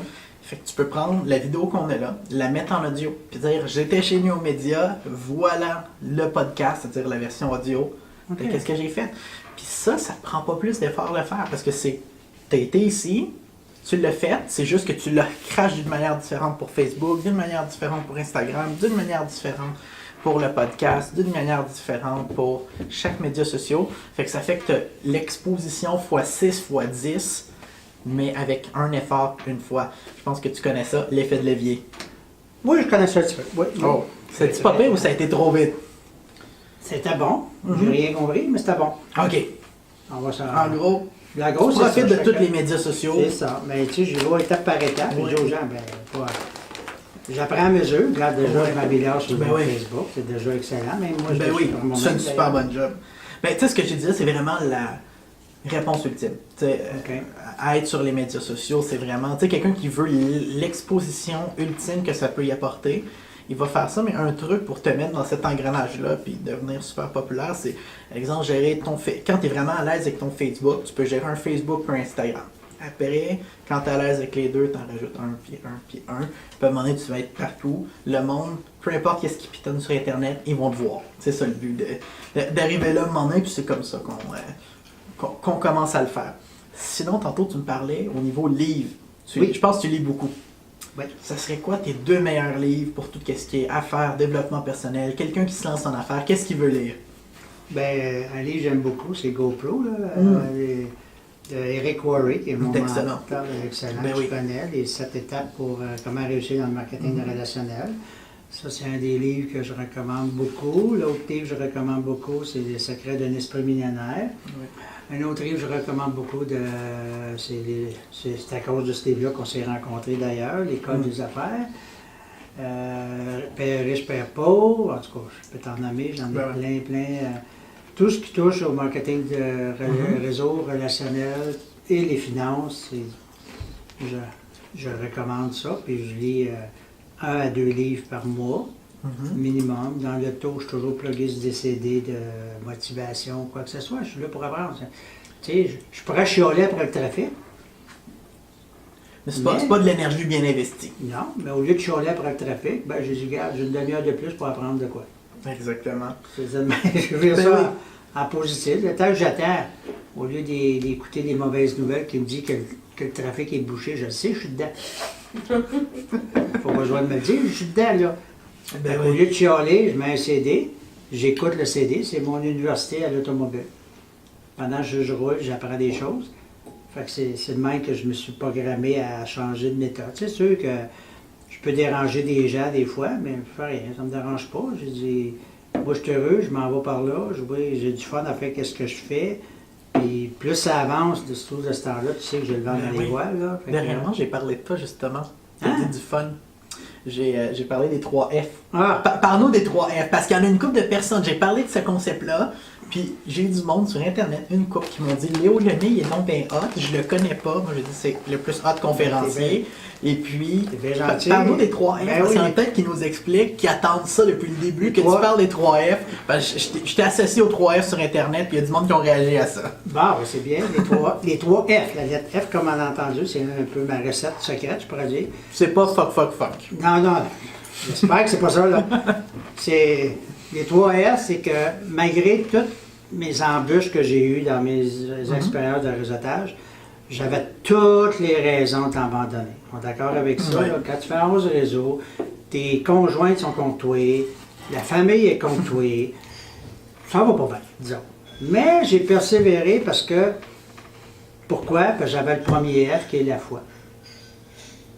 Fait que tu peux prendre la vidéo qu'on a là, la mettre en audio, puis dire, j'étais chez Néo Média, voilà le podcast, c'est-à-dire la version audio. Okay. Qu'est-ce que j'ai fait? Puis ça prend pas plus d'effort de le faire, parce que t'as été ici, tu l'as fait, c'est juste que tu le craches d'une manière différente pour Facebook, d'une manière différente pour Instagram, d'une manière différente pour le podcast, d'une manière différente pour chaque média social. Fait que ça fait que tu as l'exposition x6, x10, mais avec un effort une fois. Je pense que tu connais ça, l'effet de levier. Oui, je connais ça un petit peu. Oui. Oh, c'est-tu pas pire ou ça a été trop vite? C'était bon. J'ai rien compris, mais c'était bon. OK. On va s'en En gros, la grosse, tu profites de ça, tous les médias sociaux. C'est ça. Mais tu sais, je vais étape par étape. Ouais. Je dis aux gens, j'apprends à mesure. Regarde déjà, je m'améliore sur Ben mon oui. Facebook. C'est déjà excellent. Mais moi, je Ben le oui, fais pour tu moi-même, fais une super d'ailleurs. bonne job. Ben, tu sais, ce que je disais, c'est vraiment la réponse ultime. Tu sais, Ok. à être sur les médias sociaux, c'est vraiment, tu sais, quelqu'un qui veut l'exposition ultime que ça peut y apporter, il va faire ça, mais un truc pour te mettre dans cet engrenage-là puis devenir super populaire, c'est, par exemple, gérer ton quand tu es vraiment à l'aise avec ton Facebook, tu peux gérer un Facebook ou un Instagram. Après, quand tu es à l'aise avec les deux, tu en rajoutes un, puis un, puis un. Puis à un moment donné, tu vas être partout. Le monde, peu importe qu'est-ce qui pitonne sur Internet, ils vont te voir. C'est ça le but, d'arriver là un moment donné, puis c'est comme ça qu'on commence à le faire. Sinon, tantôt, tu me parlais au niveau livre. Oui. Je pense que tu lis beaucoup. Oui. Ça serait quoi tes 2 meilleurs livres pour tout ce qui est affaires, développement personnel, quelqu'un qui se lance en affaires, qu'est-ce qu'il veut lire? Ben, un livre que j'aime beaucoup, c'est GoPro, là, de Eric Worre, qui est mon C'est excellent. mentor excellent, Ben que oui. je connais, les 7 étapes pour comment réussir dans le marketing relationnel. Ça, c'est un des livres que je recommande beaucoup. L'autre livre que je recommande beaucoup, c'est Les secrets d'un esprit millionnaire. Oui. Un autre livre que je recommande beaucoup, c'est à cause de ce livre-là qu'on s'est rencontrés d'ailleurs, L'école des affaires. Père riche, Père pauvre, en tout cas, je peux t'en nommer, j'en ai plein. Tout ce qui touche au marketing de réseau relationnel et les finances, je recommande ça, puis je lis 1 à 2 livres par mois, minimum. Dans le taux, je suis toujours plugué sur des CD de motivation, quoi que ce soit, je suis là pour apprendre. Tu sais, je pourrais chialer après le trafic. Mais c'est pas de l'énergie bien investie. Non, mais au lieu de chialer après le trafic, ben, j'ai dit, regarde, j'ai une demi-heure de plus pour apprendre de quoi. Exactement. Je veux Ben ça en positif. Le temps que j'attends, au lieu d'écouter des mauvaises nouvelles qui me disent que le trafic est bouché, je le sais, je suis dedans. Faut pas besoin de me le dire, je suis dedans, là. Ben Au oui. lieu de chialer, je mets un CD, j'écoute le CD, c'est mon université à l'automobile. Pendant que je roule, j'apprends des choses. Fait que c'est de même que je me suis programmé à changer de méthode. C'est sûr que je peux déranger des gens des fois, mais je fais rien, ça me dérange pas. J'ai dit, moi je suis heureux, je m'en vais par là, j'ai du fun à faire ce que je fais. Puis plus ça avance de ce temps-là, tu sais que je le vends Ben dans oui. les voiles. Là. Fait que, Dernièrement, j'ai parlé de toi justement. J'ai Hein? dit du fun. J'ai parlé des 3 F. Ah, Parle-nous des 3 F, parce qu'il y en a une couple de personnes. J'ai parlé de ce concept-là, puis j'ai eu du monde sur Internet, une couple qui m'ont dit Léo Lemay, il est non bien hot, je le connais pas. Moi, j'ai dit c'est le plus hot conférencier. Et puis, c'est bien gentil. parle-nous des 3 F, Ben parce qu'il y en a oui. peut-être qui nous expliquent, qui attendent ça depuis le début, Les que trois- tu parles des 3 F. Parce que je t'ai associé aux 3 F sur Internet, puis il y a du monde qui ont réagi à ça. Bon, ben, c'est bien. Les trois F. La lettre F, comme on a entendu, c'est un peu ma recette secrète, je pourrais dire. C'est pas fuck. Non, non. J'espère que c'est pas ça, là. C'est... Les 3 S, c'est que malgré toutes mes embûches que j'ai eues dans mes expériences de réseautage, j'avais toutes les raisons de t'abandonner. On est d'accord avec ça? Ouais. Là? Quand tu fais un de réseau, tes conjointes sont contre toi, la famille est contre toi, ça va pas bien, disons. Mais j'ai persévéré parce que... Pourquoi? Parce que j'avais le premier F qui est la foi.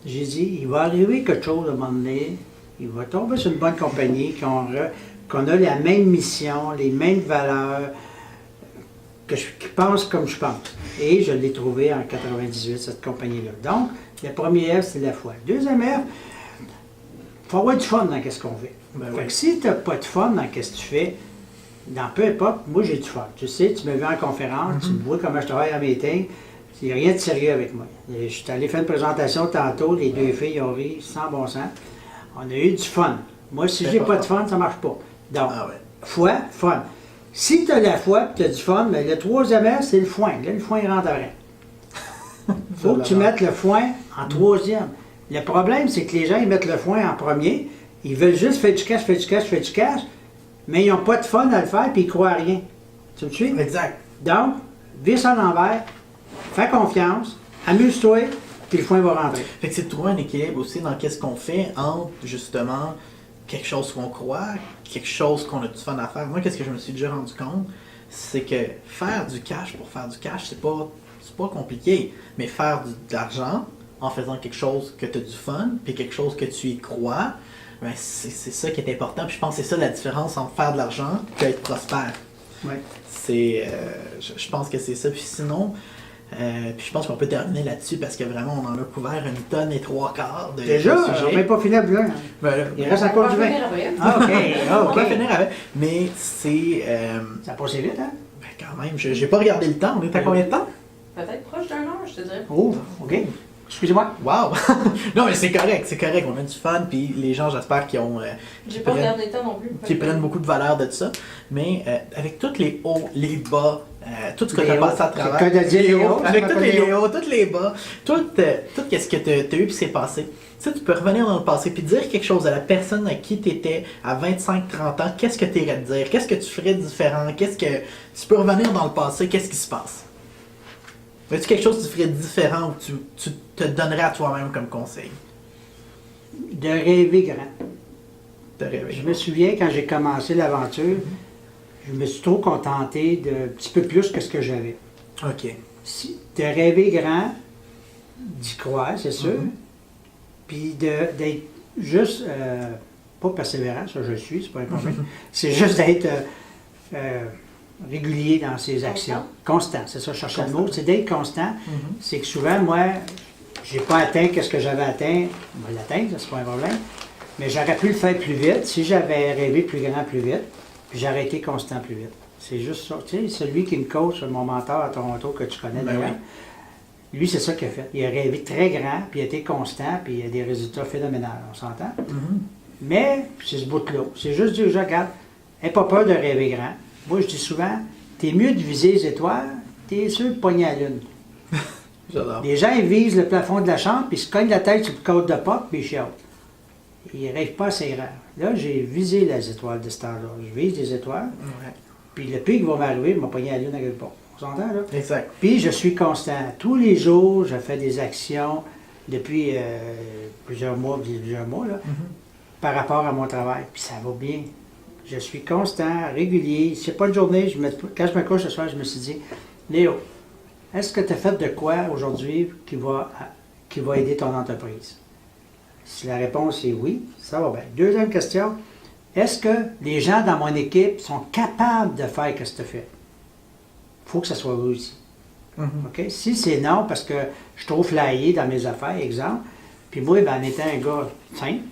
J'ai dit, il va arriver quelque chose à un moment donné, il va tomber sur une bonne compagnie, qu'on a la même mission, les mêmes valeurs, qui pense comme je pense. Et je l'ai trouvé en 98, cette compagnie-là. Donc, le premier F, c'est la foi. Le deuxième F, il faut avoir du fun dans ce qu'on fait. Ben Fait oui. que si tu n'as pas de fun dans ce que tu fais, dans peu importe, moi j'ai du fun. Tu sais, tu me vois en conférence, tu me vois comment je travaille en meeting, il n'y a rien de sérieux avec moi. Je suis allé faire une présentation tantôt, les deux filles ont ri sans bon sens. On a eu du fun. Moi, si C'est j'ai pas pas de fun. fun, ça marche pas. Donc, Ah ouais. foi, fun. Si tu as la foi et tu as du fun, bien, le troisième S, c'est le foin. Là, le foin rentre après. Il faut que tu mettes le foin en troisième. Le problème, c'est que les gens, ils mettent le foin en premier. Ils veulent juste faire du cash, mais ils n'ont pas de fun à le faire puis ils croient à rien. Tu me suis? Exact. Donc, vis à l'envers, fais confiance, amuse-toi, puis le foin va rentrer. Fait que c'est de trouver un équilibre aussi dans qu'est-ce qu'on fait entre justement quelque chose qu'on croit, quelque chose qu'on a du fun à faire. Moi, qu'est-ce que je me suis déjà rendu compte, c'est que faire du cash pour faire du cash, c'est pas compliqué. Mais faire de l'argent en faisant quelque chose que tu as du fun, puis quelque chose que tu y crois, ben c'est ça qui est important. Puis je pense que c'est ça la différence entre faire de l'argent et être prospère. Ouais. Je pense que c'est ça. Puis sinon, puis je pense qu'on peut terminer là-dessus parce que vraiment, on en a couvert 1 tonne et 3/4 de Déjà, on sujet. n'est pas fini à hein? Ben là, Il reste encore du vin. Ah, OK. Ah, on OK. va finir avec. Mais c'est. Ça a passé vite, hein? Ben quand même, j'ai pas regardé le temps. On est à combien de temps? Peut-être proche d'1 heure, je te dirais. Oh, OK. Excusez-moi. Wow! Non, mais c'est correct. On a du fun. Puis les gens, j'espère qu'ils ont. J'ai pas regardé le temps non plus. Qui prennent beaucoup de valeur de ça. Mais avec tous les hauts, les bas, tout ce que tu as Les passé à hauts. travers. C'est que de dire les hauts, avec ça tous s'appelle les les hauts, tous les bas, tout ce que tu as eu et s'est passé. Tu sais, tu peux revenir dans le passé puis dire quelque chose à la personne à qui tu étais à 25-30 ans. Qu'est-ce que tu irais te dire? Qu'est-ce que tu ferais différent? Qu'est-ce que tu peux revenir dans le passé? Qu'est-ce qui se passe? As-tu quelque chose que tu ferais différent ou tu te donnerais à toi-même comme conseil? De rêver grand. De rêver. Je me souviens, quand j'ai commencé l'aventure, je me suis trop contenté de un petit peu plus que ce que j'avais. OK. De rêver grand, d'y croire, c'est sûr, Mhm. puis d'être juste, pas persévérant, ça je suis, c'est pas un problème, c'est juste d'être régulier dans ses actions. Constant, c'est ça, je cherchais le mot, c'est d'être constant. Mhm. C'est que souvent, moi, j'ai pas atteint ce que j'avais atteint, on va l'atteindre, ça c'est pas un problème, mais j'aurais pu le faire plus vite si j'avais rêvé plus grand plus vite, puis j'aurais été constant plus vite. C'est juste ça. Tu sais, celui qui me coach, mon mentor à Toronto, que tu connais Ben d'ailleurs, lui, c'est ça qu'il a fait. Il a rêvé très grand, puis il a été constant, puis il a des résultats phénoménaux, on s'entend? Mhm. Mais, c'est ce bout-là. C'est juste dire, regarde, n'aie pas peur de rêver grand. Moi, je dis souvent, t'es mieux de viser les étoiles, t'es sûr de pogner la lune. J'adore. Les gens, ils visent le plafond de la chambre, puis ils se cognent la tête sur le côte de porte, puis ils chialent. Ils ne rêvent pas assez rare. Là, j'ai visé les étoiles de ce temps-là. Je vise des étoiles, Ouais. puis le pire qui va m'arriver, il m'a pogné la lune à quelque part. On s'entend, là? Exact. Puis je suis constant. Tous les jours, je fais des actions depuis plusieurs mois, là, par rapport à mon travail. Puis ça va bien. Je suis constant, régulier. C'est pas une journée, quand je me couche ce soir, je me suis dit, Léo, est-ce que tu as fait de quoi aujourd'hui qui va aider ton entreprise? Si la réponse est oui, ça va bien. Deuxième question, est-ce que les gens dans mon équipe sont capables de faire ce que tu as fait? Il faut que ça soit réussi. Mhm. OK? Si c'est non, parce que je suis trop flyé dans mes affaires, exemple, puis moi, ben, en étant un gars simple,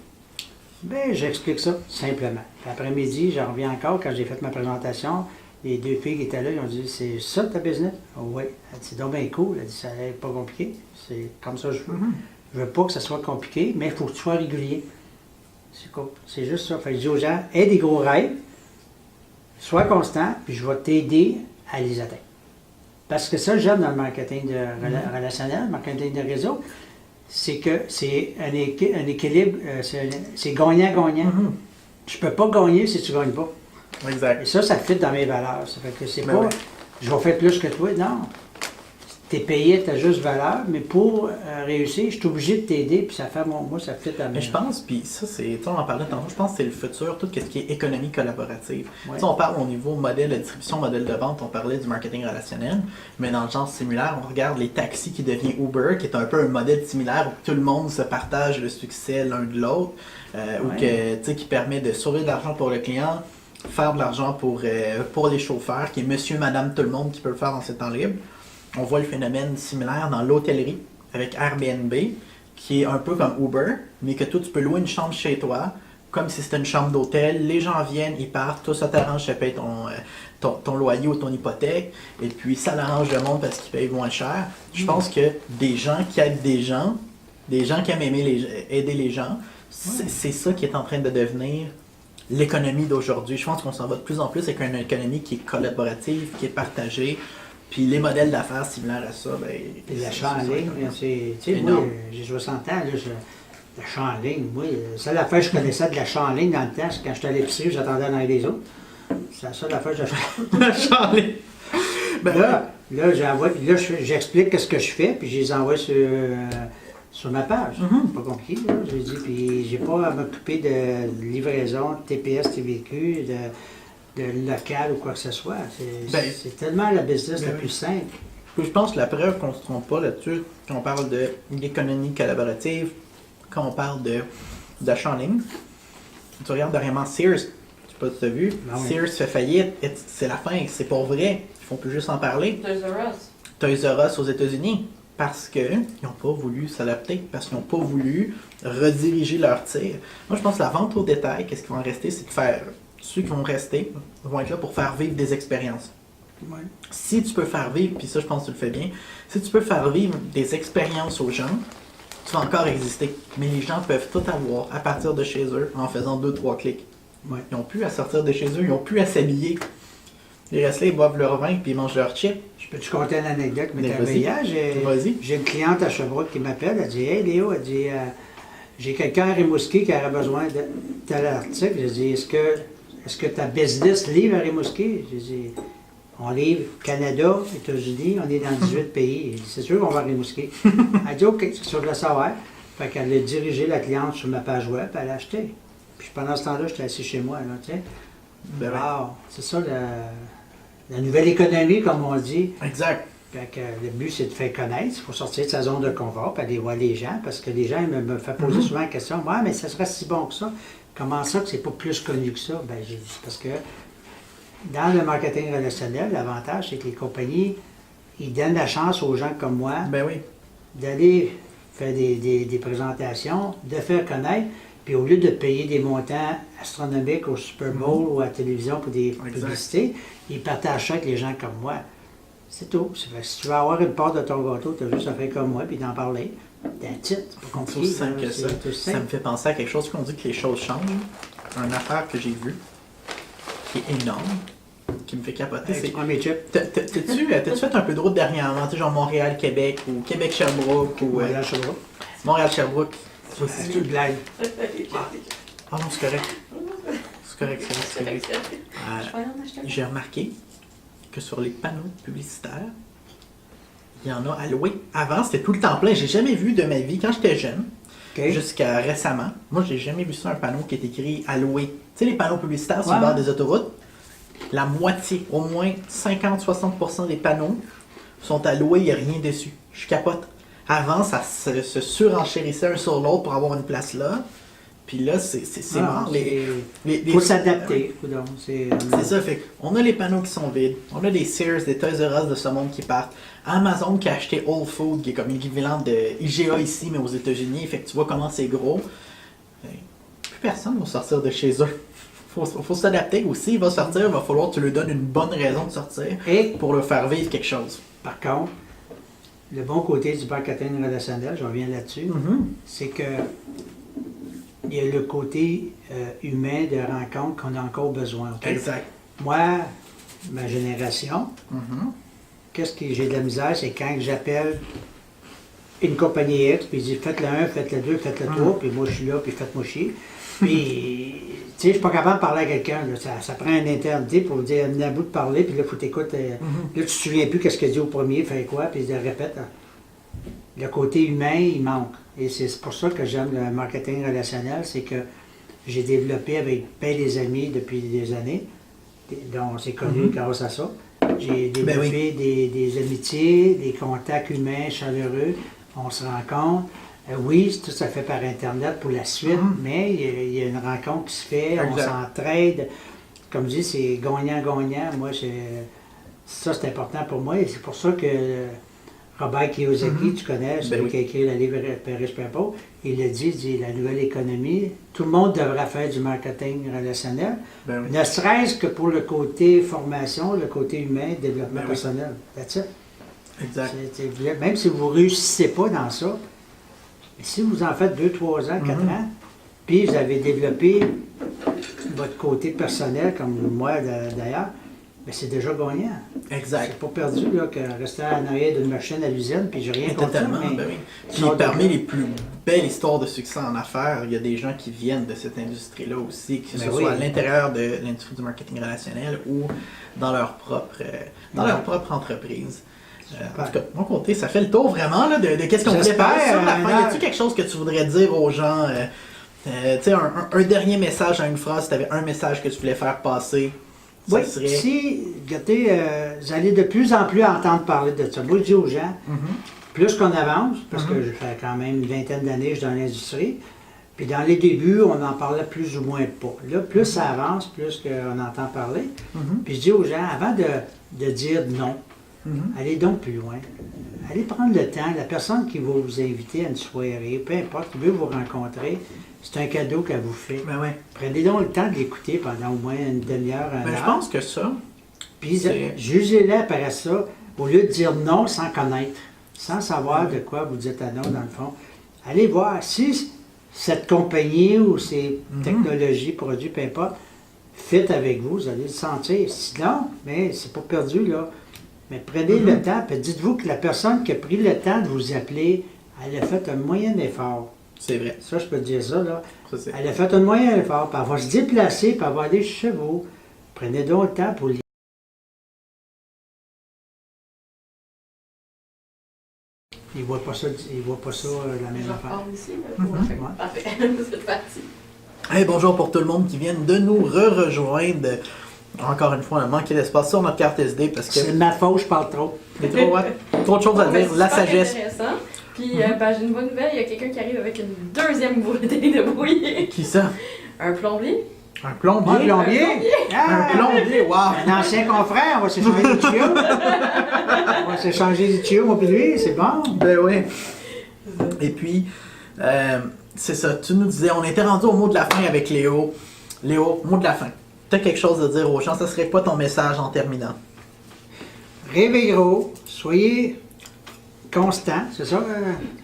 ben, j'explique ça simplement. Puis après-midi, j'en reviens encore, quand j'ai fait ma présentation, les 2 filles qui étaient là, ils ont dit, c'est ça ta business? Oh, oui. Elle dit, c'est donc bien cool. Elle dit, ça n'est pas compliqué. C'est comme ça que je veux. Je veux pas que ça soit compliqué, mais il faut que tu sois régulier. C'est cool. C'est juste ça. Fait que je dis aux gens, aie des gros rêves, sois constant, puis je vais t'aider à les atteindre. Parce que ça, j'aime dans le marketing relationnel, le marketing de réseau, c'est que c'est un équilibre, c'est gagnant-gagnant. Mhm. Je peux pas gagner si tu gagnes pas. Exact. Et ça fit dans mes valeurs. Ça fait que c'est Ben pas, ouais. je vais faire plus que toi, non. T'es payé à ta juste valeur, mais pour réussir, je suis obligé de t'aider, puis ça fait, moi, ça fit dans mes Mais je pense, puis ça, c'est, tu sais, on en parlait tantôt, je pense que c'est le futur, tout ce qui est économie collaborative. Ouais. Tu sais, on parle au niveau modèle de distribution, modèle de vente, on parlait du marketing relationnel, mais dans le genre similaire, on regarde les taxis qui deviennent Uber, qui est un peu un modèle similaire où tout le monde se partage le succès l'un de l'autre, ou que, tu sais, qui permet de sauver de l'argent pour le client, faire de l'argent pour les chauffeurs, qui est monsieur, madame, tout le monde qui peut le faire dans ses temps libres. On voit le phénomène similaire dans l'hôtellerie avec Airbnb, qui est un peu comme Uber, mais que toi, tu peux louer une chambre chez toi, comme si c'était une chambre d'hôtel. Les gens viennent, ils partent, toi, ça t'arrange, ça paye ton loyer ou ton hypothèque, et puis ça l'arrange le monde parce qu'ils payent moins cher. Je pense que des gens qui aident des gens qui aiment aider les gens, c'est ça qui est en train de devenir l'économie d'aujourd'hui. Je pense qu'on s'en va de plus en plus avec une économie qui est collaborative, qui est partagée. Puis les modèles d'affaires similaires à ça, ben. Et l'achat en ligne, c'est. Tu sais, moi, j'ai 60 ans, là, l'achat en ligne, moi, la seule affaire que je connaissais de l'achat en ligne dans le temps, c'est quand j'étais à l'épicerie, j'attendais dans les autres. C'est la seule affaire que j'achète. L'achat en ligne. Ben, Là, j'envoie, puis là, j'explique ce que je fais, puis je les envoie sur ma page. C'est pas compliqué, là. Je dis, puis j'ai pas à m'occuper de livraison, de TPS, TVQ, de local ou quoi que ce soit. C'est tellement la business la plus simple. je pense que la preuve qu'on ne se trompe pas là-dessus, quand on parle d'économie collaborative, quand on parle d'achat en ligne, tu regardes vraiment Sears, tu sais pas si tu as vu, Ah oui. Sears fait faillite, et c'est la fin, c'est pour vrai. Ils font plus juste en parler. Toys R Us. Toys R Us aux États-Unis, parce qu'ils n'ont pas voulu s'adapter, parce qu'ils n'ont pas voulu rediriger leur tir. Moi, je pense que la vente au détail, qu'est-ce qui va en rester, c'est de faire... Ceux qui vont rester vont être là pour faire vivre des expériences. Ouais. Si tu peux faire vivre, puis ça, je pense que tu le fais bien, si tu peux faire vivre des expériences aux gens, tu vas encore exister. Mais les gens peuvent tout avoir à partir de chez eux en faisant 2-3 clics. Ouais. Ils n'ont plus à sortir de chez eux, ils n'ont plus à s'habiller. Ils restent là, ils boivent leur vin, puis ils mangent leur chip. Je peux te compter une anecdote, mais Mais t'as vas-y. hier, Vas-y. j'ai une cliente à Sherbrooke qui m'appelle, elle dit « Hey Léo, elle dit, j'ai quelqu'un à Rimouski qui aurait besoin de tel article. » Je dis « Est-ce que ta business livre à Rimouski? » Je dis « On livre Canada, États-Unis, on est dans 18 pays. » Je dis « C'est sûr qu'on va à Rimouski. » Elle dit « OK, c'est sûr de le savoir. » Fait qu'elle a dirigé la cliente sur ma page web, elle a acheté. Puis pendant ce temps-là, j'étais assis chez moi, là, tu sais. Ben ouais. Wow, c'est ça la nouvelle économie, comme on dit. Exact. Fait que le but, c'est de faire connaître. Il faut sortir de sa zone de confort et aller voir les gens. Parce que les gens me font poser souvent la question « Ouais, mais ça serait si bon que ça. Comment ça que c'est pas plus connu que ça? » Ben, j'ai dit parce que dans le marketing relationnel, l'avantage, c'est que les compagnies, ils donnent la chance aux gens comme moi Ben oui. d'aller faire des présentations, de faire connaître. Puis au lieu de payer des montants astronomiques au Super Bowl ou à la télévision pour des publicités, ils partagent ça avec les gens comme moi. C'est tout. Si tu veux avoir une part de ton gâteau, tu as juste à faire comme moi puis d'en parler. That's it. C'est pas C'est compliqué. aussi simple là, que ça. c'est tout Ça simple. me fait penser à quelque chose qu'on dit que les choses changent. Une affaire que j'ai vue, qui est énorme, qui me fait capoter. Hey, tu C'est... prends mes chips. T'as-tu fait un peu de route dernièrement, tu sais, genre Montréal-Québec ou Québec-Sherbrooke ou Ouais, là, je sais pas. Montréal-Sherbrooke? C'est une blague. Ah non, c'est correct. C'est correct. J'ai remarqué que sur les panneaux publicitaires, il y en a à louer. Avant, c'était tout le temps plein. J'ai jamais vu de ma vie, quand j'étais jeune, OK. jusqu'à récemment, moi, j'ai jamais vu ça, un panneau qui est écrit à louer. Tu sais, les panneaux publicitaires sur le Ouais. bord des autoroutes, la moitié, au moins 50-60% des panneaux sont à louer, il n'y a rien dessus. Je capote. Avant, ça se surenchérissait un sur l'autre pour avoir une place là. Puis là, c'est mort. Il faut s'adapter. C'est C'est ça, fait on a les panneaux qui sont vides, on a des Sears, des Toys R Us de ce monde qui partent, Amazon qui a acheté Whole Foods, qui est comme l'équivalent de IGA ici, mais aux États-Unis, fait que tu vois comment c'est gros. Plus personne va sortir de chez eux. Faut s'adapter aussi, il va sortir, il va falloir que tu lui donnes une bonne raison de sortir Et pour le faire vivre quelque chose. par contre, le bon côté du marketing relationnel, je reviens là-dessus, c'est que il y a le côté humain de rencontre qu'on a encore besoin. OK? Exact. Moi, ma génération, Mhm. qu'est-ce que j'ai de la misère, c'est quand j'appelle une compagnie X, puis ils disent faites le 1, faites le 2, faites le 3, puis moi je suis là, puis faites-moi chier. Puis, tu sais, je suis pas capable de parler à quelqu'un. Là. Ça prend une éternité pour vous dire, venez à bout de parler, puis là, il faut t'écouter. Là, tu te souviens plus qu'est-ce qu'il dit au premier, fait quoi, puis il répète. Hein. Le côté humain, il manque. Et c'est pour ça que j'aime le marketing relationnel, c'est que j'ai développé avec bien des amis depuis des années, dont c'est connu grâce à ça. J'ai développé des amitiés, des contacts humains chaleureux, on se rencontre. Oui, tout ça fait par Internet pour la suite, mais il y a une rencontre qui se fait, on s'entraide. Comme je dis, c'est gagnant-gagnant. Moi, ça, c'est important pour moi et c'est pour ça que Robert Kiyosaki, tu connais, celui qui a écrit le livre Père riche, Père pauvre, il a dit, la nouvelle économie, tout le monde devrait faire du marketing relationnel, ne serait-ce que pour le côté formation, le côté humain, développement personnel. That's it. Exact. Même si vous ne réussissez pas dans ça, mais si vous en faites 2, 3 ans, 4 ans, puis vous avez développé votre côté personnel, comme moi d'ailleurs, mais c'est déjà gagnant. Exact. C'est pas perdu là, que rester en arrière d'une machine à l'usine, puis j'ai rien contre ça. Totalement, Mais ben oui. Puis parmi les plus belles histoires de succès en affaires, il y a des gens qui viennent de cette industrie-là aussi, que ce soit à l'intérieur de l'industrie du marketing relationnel ou dans leur propre entreprise. En tout cas, de mon côté, ça fait le tour vraiment là, de qu'est-ce qu'on voulait parler sur la fin. Y a-t-il quelque chose que tu voudrais dire aux gens? Tu sais, un dernier message en une phrase, si tu avais un message que tu voulais faire passer, ça oui, serait... si, regardez, vous allez de plus en plus entendre parler de ça. Moi, je dis aux gens, plus qu'on avance, parce que je fais quand même une vingtaine d'années, je suis dans l'industrie, puis Puis dans les débuts, on en parlait plus ou moins pas. Là, plus ça avance, plus qu'on entend parler. Puis je dis aux gens, avant de dire non, allez donc plus loin. Allez prendre le temps. La personne qui va vous inviter à une soirée, peu importe, qui veut vous rencontrer, c'est un cadeau qu'elle vous fait. Ben ouais. Prenez donc le temps de l'écouter pendant au moins une demi-heure, une Ben, heure. je pense que ça, Puis c'est- jugez-les après ça, au lieu de dire non sans connaître, sans savoir de quoi vous dites à non dans le fond. Allez voir si cette compagnie ou ces technologies, produits, peu importe, fit avec vous, vous allez le sentir. Sinon, mais c'est pas perdu là. Mais prenez le temps, puis dites-vous que la personne qui a pris le temps de vous appeler, elle a fait un moyen effort. c'est vrai. Ça, je peux te dire ça, là. Ça, c'est... Elle a fait un moyen effort, puis elle va se déplacer, puis elle va aller chez vous. Prenez donc le temps pour lire. Il ne voit pas ça, la même Je affaire. repars ici. Là. Fait que Ouais. Parfait, c'est parti. Hey, bonjour pour tout le monde qui vient de nous rejoindre. Encore une fois, on a manqué d'espace sur notre carte SD parce que C'est ma faute, je parle trop. il y a trop, ouais, trop de choses à Ouais, dire. c'est La super sagesse. intéressant. Puis ben, j'ai une bonne nouvelle, il y a quelqu'un qui arrive avec une deuxième bouteille de bouillie. Qui ça? Un plombier. Un plombier? Moi, plombier. Un Ah! plombier, wow! Un ancien confrère, on va s'échanger des tuyaux. On va s'échanger des tuyaux, moi puis lui, c'est bon. Ben oui. Et puis, c'est ça, tu nous disais, on était rendu au mot de la fin avec Léo. Léo, mot de la fin. Tu as quelque chose à dire aux gens, ça serait quoi ton message en terminant? Rêvez gros, soyez constant, c'est ça,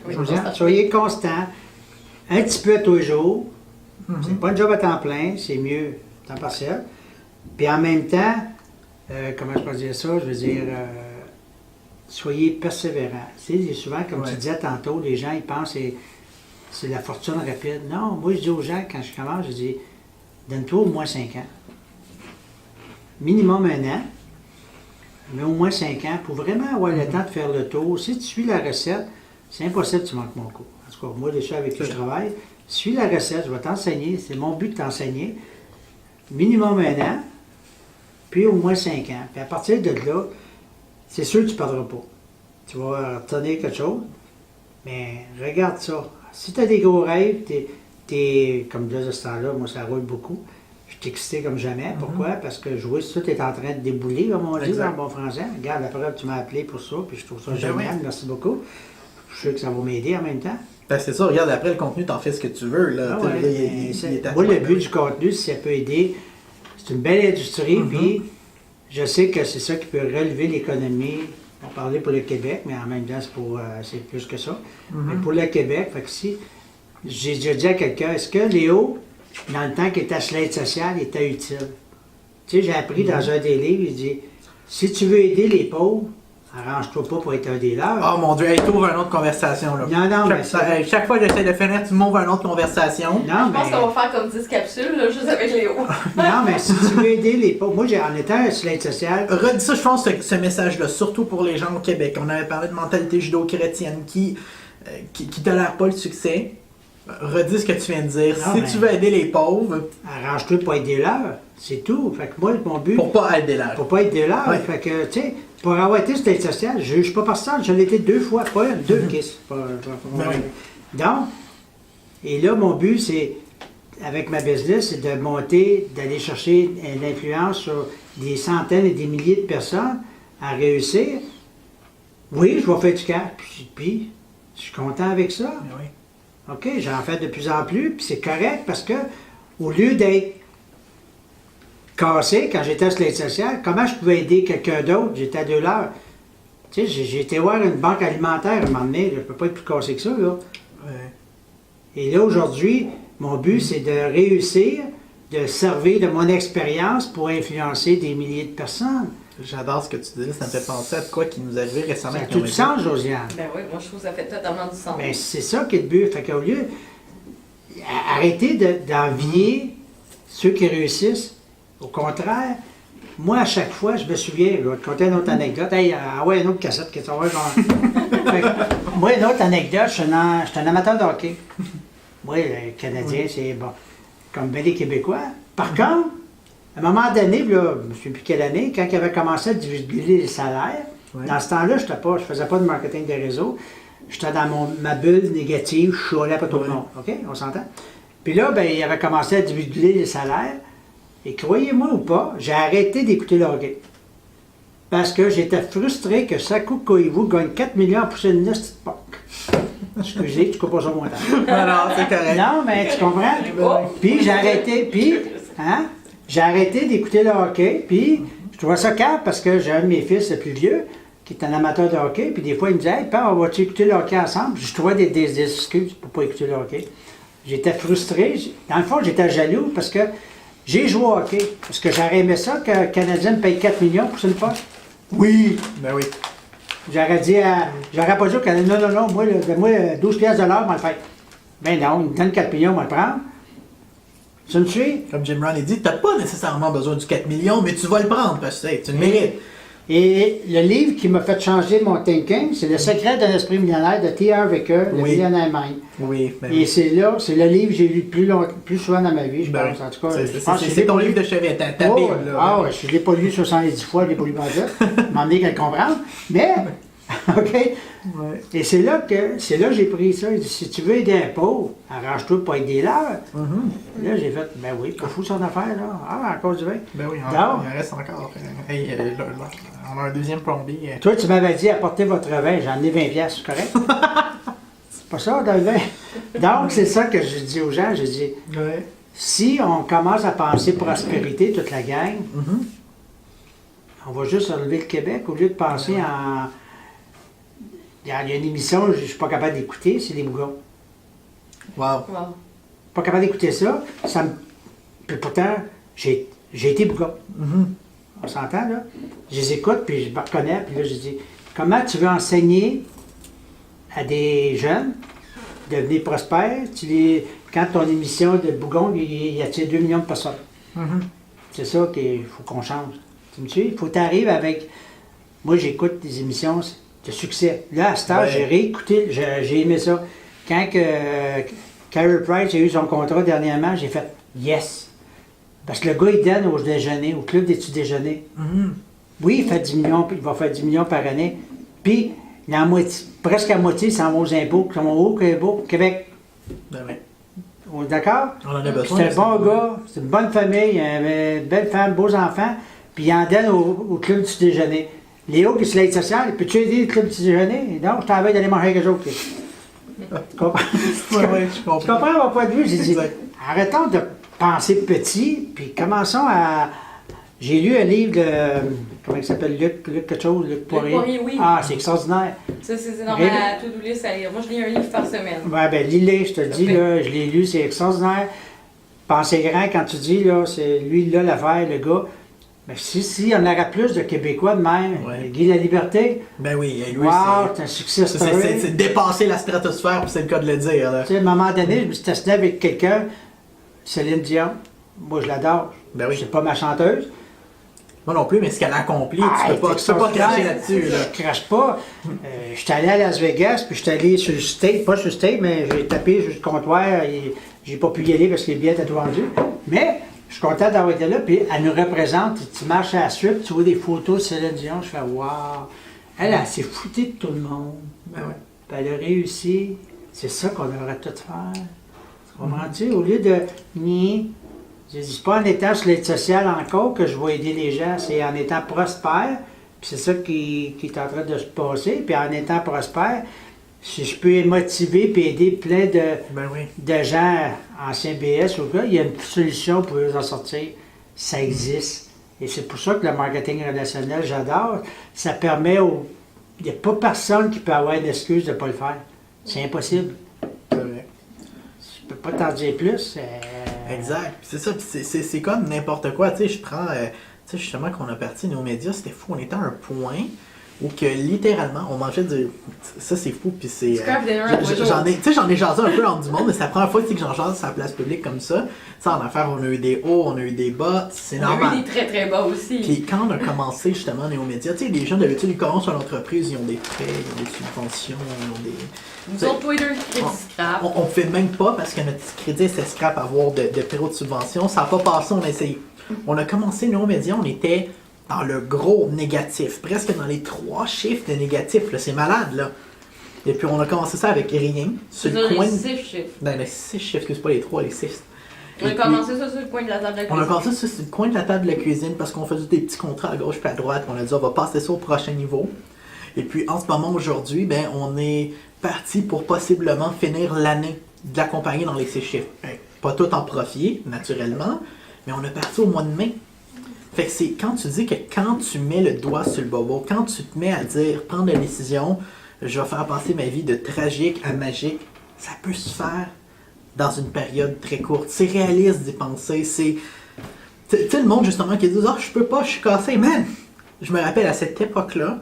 Oui, Josiane? constant. Soyez constant, un petit peu à tous les jours. C'est pas un job à temps plein, c'est mieux temps partiel. Puis en même temps, comment je peux dire ça? Je veux dire, soyez persévérants. Tu sais, souvent, comme Ouais. tu disais tantôt, les gens, ils pensent que c'est la fortune rapide. Non, moi, je dis aux gens, quand je commence, je dis, donne-toi au moins 5 ans. Minimum 1 an, mais au moins 5 ans, pour vraiment avoir le temps de faire le tour. Si tu suis la recette, c'est impossible que tu manques mon cours. En tout cas, moi, les gens avec qui je travaille, suis la recette, je vais t'enseigner. C'est mon but de t'enseigner. Minimum 1 an, puis au moins 5 ans. Puis à partir de là, c'est sûr que tu ne perdras pas. Tu vas retenir quelque chose, mais regarde ça. Si tu as des gros rêves, t'es comme là, de ce temps-là, moi, ça roule beaucoup. Je suis excité comme jamais. Pourquoi? Parce que jouer, tout est en train de débouler, comme on dit Exact. en bon français. Regarde, la preuve, tu m'as appelé pour ça, puis je trouve ça Ben génial. oui. Merci beaucoup. Je suis sûr que ça va m'aider en même temps. Ben c'est ça, regarde, après le contenu, t'en fais ce que tu veux. Là. Ah ouais, Là, mais il est à moi, toi, le là. but du contenu, si ça peut aider, c'est une belle industrie, puis je sais que c'est ça qui peut relever l'économie. On parlait pour le Québec, mais en même temps, c'est plus que ça. Mais pour le Québec, fait que si j'ai déjà dit à quelqu'un, est-ce que Léo, dans le temps qu'il était à l'aide sociale, était utile? Tu sais, j'ai appris dans un des livres, il dit, si tu veux aider les pauvres, arrange-toi pas pour être un des leurs. Oh mon dieu, hey, t'ouvres une autre conversation. Là. Non, mais Chaque fois que j'essaie de finir, tu m'ouvres une autre conversation. Non, Je pense mais... qu'on va faire comme 10 capsules, là, juste avec Léo. Non, mais si tu veux aider les pauvres, moi, en étant sur l'aide sociale, Redis ça, je pense, ce message-là, surtout pour les gens au Québec. On avait parlé de mentalité judéo-chrétienne qui tolère pas le succès. Redis ce que tu viens de dire. Non, Si mais- tu veux aider les pauvres, arrange-toi pour être des leurs. C'est tout. Fait que moi, mon but, pour pas aider l'air. pour pas être des leurs. Ouais. Fait que, tu sais, pour avoir été sur l'aide sociale, je juge pas personne. Je l'ai été 2 fois, pas une, 2 kisses. Ben oui. Donc, et là, mon but, c'est, avec ma business, c'est de monter, d'aller chercher l'influence sur des centaines et des milliers de personnes à réussir. Oui, je vais faire du cash. Puis je suis content avec ça. Ben oui. OK, j'en fais de plus en plus, puis c'est correct parce que, au lieu d'être cassé quand j'étais sur l'aide sociale, comment je pouvais aider quelqu'un d'autre? J'étais à 2 heures. Tu sais, j'ai été voir une banque alimentaire à un moment donné, là, je peux pas être plus cassé que ça, là. Ouais. Et là, aujourd'hui, mon but, c'est de réussir, de servir de mon expérience pour influencer des milliers de personnes. J'adore ce que tu dis, ça me fait penser à de quoi qui nous est arrivé récemment. Ça a avec tout nos le médias. sens, Josiane. Ben oui, moi je trouve que ça fait totalement du sens. Ben, c'est ça qui est le but. Fait qu'au lieu, arrêtez d'envier ceux qui réussissent. Au contraire, moi, à chaque fois, je me souviens, je vais te conter une autre anecdote. Hey, ouais, une autre cassette qui est genre. Fait que, moi, une autre anecdote, je suis un amateur de hockey. Moi, le Canadien, c'est bon, comme bien les Québécois. Par contre, à un moment donné, là, je ne sais plus quelle année, quand il avait commencé à diviser les salaires, Ouais. dans ce temps-là, je ne faisais pas de marketing de réseau. J'étais dans ma bulle négative, je chialais pas tout le Ouais. monde. OK? On s'entend? Puis là, ben, il avait commencé à divulguer les salaires. Et croyez-moi ou pas, j'ai arrêté d'écouter le hockey. Parce que j'étais frustré que Saku Koivu gagne 4 millions pour une petite POC. Excusez, tu comprends pas ça mon temps. Alors, c'est correct. Non, mais tu comprends? Puis j'ai arrêté d'écouter le hockey, puis je trouvais ça calme parce que j'ai un de mes fils le plus vieux qui est un amateur de hockey, puis des fois il me disait « Hey, père, on va-tu écouter le hockey ensemble? » Je trouvais des excuses pour pas écouter le hockey. J'étais frustré. Dans le fond, j'étais jaloux parce que j'ai joué au hockey. Parce que j'aurais aimé ça que le Canadien me paye 4 millions pour une poche. Oui! Ben oui. J'aurais pas dit au Canadien, non, moi, 12 piastres de l'heure, on va le faire. Ben non, il me donne 4 millions, on va le prendre. Tu me suis? Comme Jim Brown a dit, t'as pas nécessairement besoin du 4 millions, mais tu vas le prendre parce que hey, tu le mérites. Et le livre qui m'a fait changer mon thinking, c'est Le secret d'un esprit millionnaire de T. Harv Eker, Le millionnaire mind. Oui, ben Et c'est le livre que j'ai lu plus souvent dans ma vie, je pense. En tout cas, c'est ton livre de chevet, ta Bible. Là. Ah ouais, je ne l'ai pas lu 70 fois, je ne l'ai pas lu pendant m'en qu'à le comprendre. Mais, OK. Ouais. Et c'est là que j'ai pris ça. Il dit, si tu veux aider un pauvre, arrange-toi pour aider l'heure. Là, j'ai fait, ben oui, pas fou son affaire, là. Ah, à cause du vin. Ben oui, il en reste encore. Hey, là, on a un deuxième plombier. Toi, tu m'avais dit, apportez votre vin, j'en ai 20 piastres, correct? C'est pas ça, dans le vin. Donc, c'est ça que je dis aux gens. Je dis, si on commence à penser prospérité, toute la gang, on va juste relever le Québec au lieu de penser en... Il y a une émission que je ne suis pas capable d'écouter, c'est les Bougons. Wow. Pas capable d'écouter ça. Puis pourtant, j'ai été Bougon. On s'entend, là? Je les écoute, puis je me reconnais, puis là, je dis, comment tu veux enseigner à des jeunes de devenir prospères? Quand ton émission de Bougon, il y a 2 millions de personnes. C'est ça qu'il faut qu'on change. Tu me suis? Il faut t'arriver avec... Moi, j'écoute des émissions de succès. Là, à ce temps, j'ai réécouté, j'ai aimé ça. Quand Carey Price a eu son contrat dernièrement, j'ai fait « yes ». Parce que le gars, il donne au déjeuner, au club des petits déjeuners. Oui, il fait 10 millions, il va faire 10 millions par année. Puis, presque à moitié, ça va aux impôts. Comme au Québec. Ben oui. D'accord? On en a besoin. C'est un bon gars, c'est une bonne famille, il a une belle femme, beaux enfants, puis il en donne au club du petit déjeuner. Léo, qui est sur l'aide sociale, peux-tu aider le club du petit déjeuner? Non, je t'envoie d'aller manger quelque chose. Tu comprends? Je comprends. Tu comprends mon point de vue? J'ai dit, arrêtons de penser petit, puis commençons à... J'ai lu un livre de... Comment il s'appelle? Luc quelque chose? Luc Poirier. Luc Poirier, oui. Ah, c'est extraordinaire. Ça, c'est dans ma to-do list à lire. Moi, je lis un livre par semaine. Ouais, ben lis-le, je te le dis, là, je l'ai lu, c'est extraordinaire. Pensez grand quand tu dis, là, c'est lui, là, l'affaire, le gars. Mais si on aurait plus de Québécois de même, Guy Laliberté, ben oui, lui, wow, c'est un succès story. C'est dépasser la stratosphère, puis c'est le cas de le dire. Là. Tu sais, à un moment donné, je me suis testé avec quelqu'un, Céline Dion. Moi, je l'adore. Ben oui. C'est pas ma chanteuse. Moi non plus, mais ce qu'elle a accompli, tu peux pas cracher là-dessus. Là. Je crache pas. Je suis allé à Las Vegas, puis je suis allé sur le stage, pas sur le stage, mais j'ai tapé sur le comptoir. J'ai pas pu y aller parce que les billets étaient tout vendus. Mais je suis content d'avoir été là, puis elle nous représente. Tu marches à la suite, tu vois des photos de Céline Dion, je fais « wow ». Elle s'est foutue de tout le monde. Ben ouais. Puis elle a réussi. C'est ça qu'on devrait tout faire. Tu comprends-tu? Au lieu de nier, je dis pas en étant sur l'aide sociale encore que je vais aider les gens, c'est en étant prospère. Puis c'est ça qui est en train de se passer. Puis en étant prospère, si je peux motiver et aider plein de gens anciens BS ou quoi, il y a une solution pour eux en sortir. Ça existe. Et c'est pour ça que le marketing relationnel, j'adore. Ça permet il n'y a pas personne qui peut avoir une excuse de ne pas le faire. C'est impossible. C'est vrai. Je peux pas t'en dire plus. Exact. C'est ça. C'est comme n'importe quoi. Tu sais, je prends... tu sais, justement, quand on a parti nos médias, c'était fou. On était à un point où que littéralement, on mangeait du... Ça, c'est fou, puis c'est... j'en ai jasé un peu en du monde, mais c'est la première fois que j'en jase sur la place publique comme ça. Tu sais, en affaires, on a eu des hauts, on a eu des bas, c'est normal. On a eu des très très bas aussi. Puis quand on a commencé justement Néo-Média, tu sais, les gens d'habitude, ils commencent une entreprise, ils ont des prêts, ils ont des subventions, ils ont des... Nous autres, Twitter, crédit scrap. On fait même pas parce que notre crédit, c'était scrap à avoir de période de subvention. Ça n'a pas passé, on a essayé. On a commencé Néo-Média, on était... dans le gros négatif, presque dans les 3 chiffres de négatif, là, c'est malade, là. Et puis on a commencé ça avec rien, sur C'est le ça, coin. les 6 chiffres. Ben, les 6 chiffres, excuse pas les 3, les 6. On a commencé ça sur le coin de la table de On a cuisine. commencé ça sur le coin de la table de la cuisine parce qu'on faisait des petits contrats à gauche et à droite. On a dit on va passer ça au prochain niveau. Et puis en ce moment aujourd'hui, ben, on est parti pour possiblement finir l'année de la compagnie dans les 6 chiffres. Pas tout en profit, naturellement, mais on est parti au mois de mai. Fait que c'est quand tu dis que quand tu mets le doigt sur le bobo, quand tu te mets à dire, prendre la décision, je vais faire passer ma vie de tragique à magique, ça peut se faire dans une période très courte. C'est réaliste d'y penser. C'est. Tu sais, le monde justement qui dit, je peux pas, je suis cassé. Man! Je me rappelle à cette époque-là,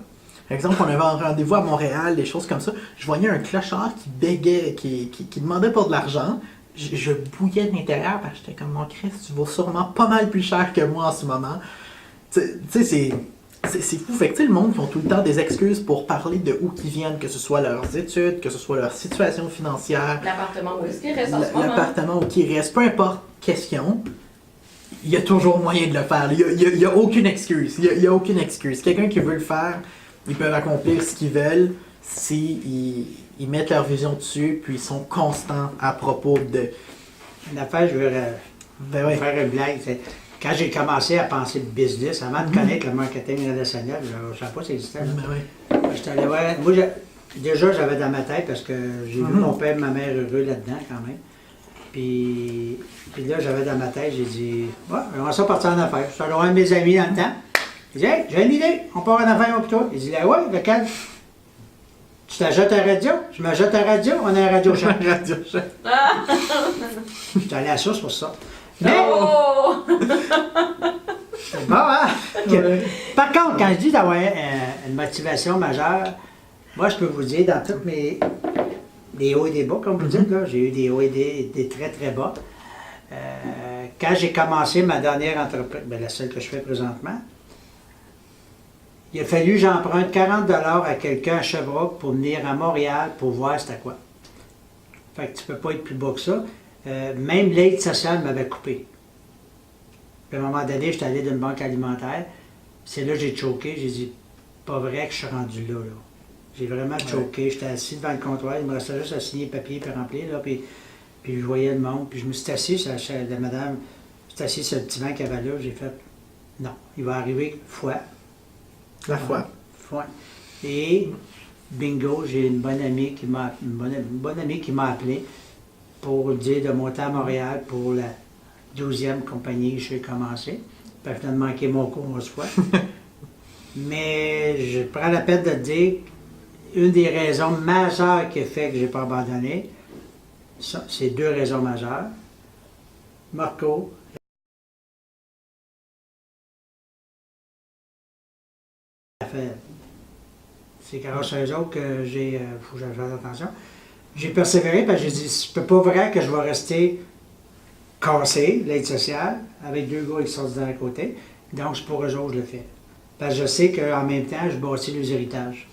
par exemple, on avait un rendez-vous à Montréal, des choses comme ça. Je voyais un clochard qui bégait, qui demandait pour de l'argent. Je bouillais de l'intérieur parce que j'étais comme, mon Christ, tu vaux sûrement pas mal plus cher que moi en ce moment. Tu sais, c'est fou. Fait que, tu sais, le monde qui ont tout le temps des excuses pour parler de où ils viennent, que ce soit leurs études, que ce soit leur situation financière. L'appartement où est-ce qu'il reste en ce moment? L'appartement où ils restent, peu importe question, il y a toujours moyen de le faire. Il y a aucune excuse. Il y a aucune excuse. Quelqu'un qui veut le faire, ils peuvent accomplir ce qu'ils veulent si ils mettent leur vision dessus, puis ils sont constants à propos de... Une affaire, je veux Ben ouais. faire une blague. Quand j'ai commencé à penser business, avant de connaître le marketing relationnel, je ne savais pas si ça existait. Ben ouais. J'étais allé voir. Moi, déjà, j'avais dans ma tête parce que j'ai vu mon père et ma mère heureux là-dedans quand même. Puis là, j'avais dans ma tête, j'ai dit, ouais, on va ça partir en affaires. Je suis allé voir un de mes amis dans le temps. Il dit, hey, j'ai une idée, on part en affaires avec toi. Il dit, ouais, lequel? Tu t'achètes un radio? Je m'achète un radio, on a un radio shack. Radio Shack. J'étais allé à la source pour ça. Mais, Oh! c'est bon, hein? Ouais. Par contre, quand je dis d'avoir une motivation majeure, moi, je peux vous dire, dans tous mes des hauts et des bas, comme vous dites, là, j'ai eu des hauts et des très, très bas. Quand j'ai commencé ma dernière entreprise, ben, la seule que je fais présentement, il a fallu que j'emprunte 40 $ à quelqu'un à Sherbrooke pour venir à Montréal pour voir c'était quoi. Fait que tu peux pas être plus bas que ça. Même l'aide sociale m'avait coupé. Puis à un moment donné, j'étais allé d'une banque alimentaire. C'est là que j'ai choqué. J'ai dit, pas vrai que je suis rendu là. J'ai vraiment choqué. J'étais assis devant le comptoir. Il me restait juste à signer le papier et remplir. Là, puis je voyais le monde. Puis je me suis assis sur la madame. Je suis assis sur le petit banc qu'il y avait là. J'ai fait, non, il va arriver foi. La foi. Foi. Et bingo, j'ai une bonne amie qui m'a appelé pour dire de monter à Montréal pour la 12e compagnie que j'ai commencé. Puis elle venait de manquer mon cours 11 fois. Mais je prends la peine de te dire, une des raisons majeures qui a fait que je n'ai pas abandonné, c'est 2 raisons majeures. Marco, c'est grâce à eux autres que j'ai. Faut que j'aille attention. J'ai persévéré parce que j'ai dit, c'est pas vrai que je vais rester cassé, l'aide sociale, avec 2 gars qui sortent d'un côté. Donc, c'est pour eux autres que je le fais. Parce que je sais qu'en même temps, je bâtis les héritages.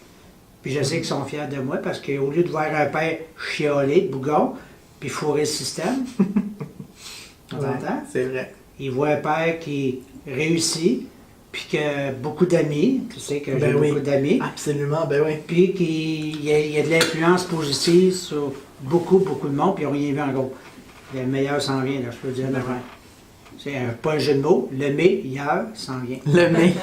Puis je sais qu'ils sont fiers de moi parce qu'au lieu de voir un père chialer, bougon, puis fourrer le système, on Ouais, entend? c'est vrai. Ils voient un père qui réussit, puis que beaucoup d'amis, tu sais que j'ai Ben oui. beaucoup d'amis, Absolument, ben oui. puis qu'il y a de l'influence positive sur beaucoup, beaucoup de monde, puis ils n'ont rien vu en gros. Le meilleur s'en vient, là, je peux dire. C'est pas un jeu de mots, le meilleur s'en vient. Le mai.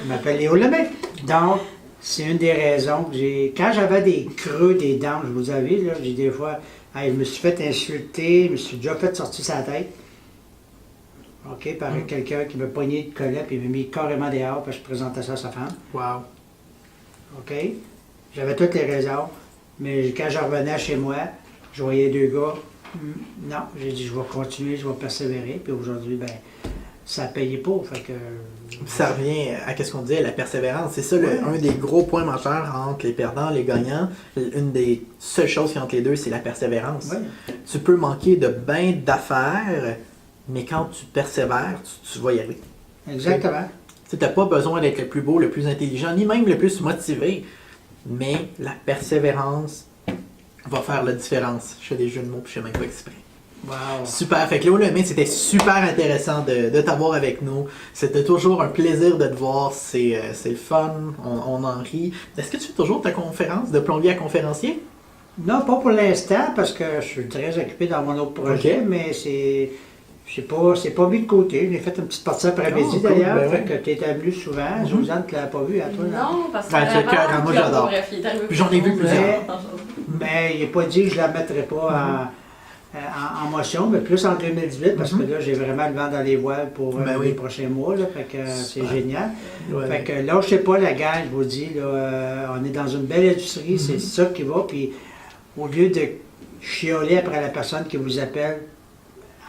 Je m'appelle Léo Lemay. Donc, c'est une des raisons que j'ai. Quand j'avais des creux, des dents, je vous avais, là, j'ai des fois. Hey, je me suis fait insulter, je me suis déjà fait sortir sa tête. OK, par quelqu'un qui m'a pogné de collet et m'a mis carrément dehors parce que je présentais ça à sa femme. Wow. OK? J'avais toutes les raisons, mais quand je revenais chez moi, je voyais 2 gars. Non, j'ai dit, je vais continuer, je vais persévérer. Puis aujourd'hui, ben, ça payait pas. Fait que. Ça revient à ce qu'on disait, la persévérance. C'est ça, Ouais. un des gros points majeurs entre les perdants et les gagnants. Une des seules choses qui entre les deux, c'est la persévérance. Ouais. Tu peux manquer de bain d'affaires, mais quand tu persévères, tu vas y arriver. Exactement. Tu n'as pas besoin d'être le plus beau, le plus intelligent, ni même le plus motivé. Mais la persévérance va faire la différence. Je fais des jeux de mots puis je fais même pas exprès. Wow. Super. Fait que Léo Lemay, c'était super intéressant de t'avoir avec nous. C'était toujours un plaisir de te voir. C'est le fun. On en rit. Est-ce que tu fais toujours ta conférence de plombier à conférencier? Non, pas pour l'instant, parce que je suis très occupé dans mon autre projet, Ok. mais c'est pas mis de côté. J'ai fait une petite partie après-midi cool, d'ailleurs, ben fait ouais. que tu es venu souvent. Josiane, tu l'as pas vu à toi? là? Non, parce que Ben, c'est avant, carré, moi, puis j'adore. bref, il est arrivé J'en ai vu plus plusieurs. tard. Mais il n'est pas dit que je la mettrai pas en motion, mais plus en 2018, parce que là, j'ai vraiment le vent dans les voiles pour Ben oui. les prochains mois, là, fait que c'est génial. Ouais. Fait que là, je sais pas, la gang, je vous dis, là, on est dans une belle industrie, c'est ça qui va, puis au lieu de chioler après la personne qui vous appelle,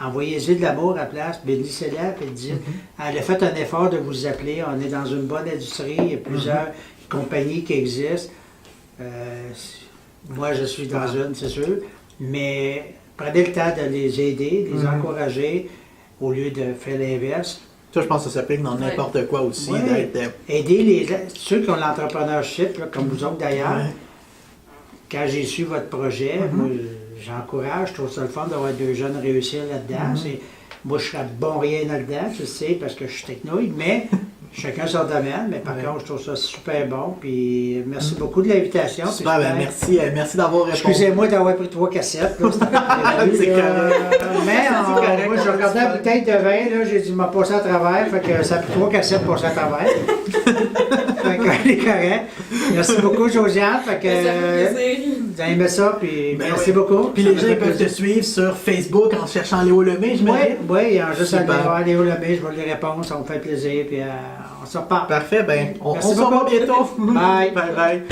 envoyez-y de l'amour à la place, bénissez-la, puis dites, elle a fait un effort de vous appeler, on est dans une bonne industrie, il y a plusieurs compagnies qui existent. Moi, je suis dans une, c'est sûr, mais prenez le temps de les aider, de les encourager, au lieu de faire l'inverse. Ça, je pense que ça s'applique dans n'importe quoi aussi. Ouais. D'être, Aider ceux qui ont l'entrepreneurship, là, comme vous autres d'ailleurs. ouais. Quand j'ai su votre projet, moi, j'encourage, je trouve ça le fun d'avoir deux jeunes réussir là-dedans. Moi, je serais bon rien là-dedans, je sais, parce que je suis technoïde, mais chacun son domaine. Mais par contre, je trouve ça super bon. Puis merci beaucoup de l'invitation. puis Super, ben, j'espère- merci d'avoir répondu. Excusez-moi d'avoir pris 3 cassettes. Là, C'est correct. mais C'est correct, moi, je regardais la bouteille de vin, là, j'ai dit, il m'a passé à travers, fait que ça fait 3 cassettes passées à travers. Fait que, elle est correct. Merci beaucoup, Josiane. Fait que, Ça fait plaisir. vous avez aimé ça, puis Ben merci oui. beaucoup. Puis Ça les me gens fait peuvent te plaisir. suivre sur Facebook en cherchant Léo Lemay, Oui, j'imagine. oui, il y a juste à aller Super. voir Léo Lemay, je vais les répondre, ça me fait plaisir, puis on se reparle. Parfait, ben, on Merci se revoit beaucoup. bientôt. Bye. Bye bye.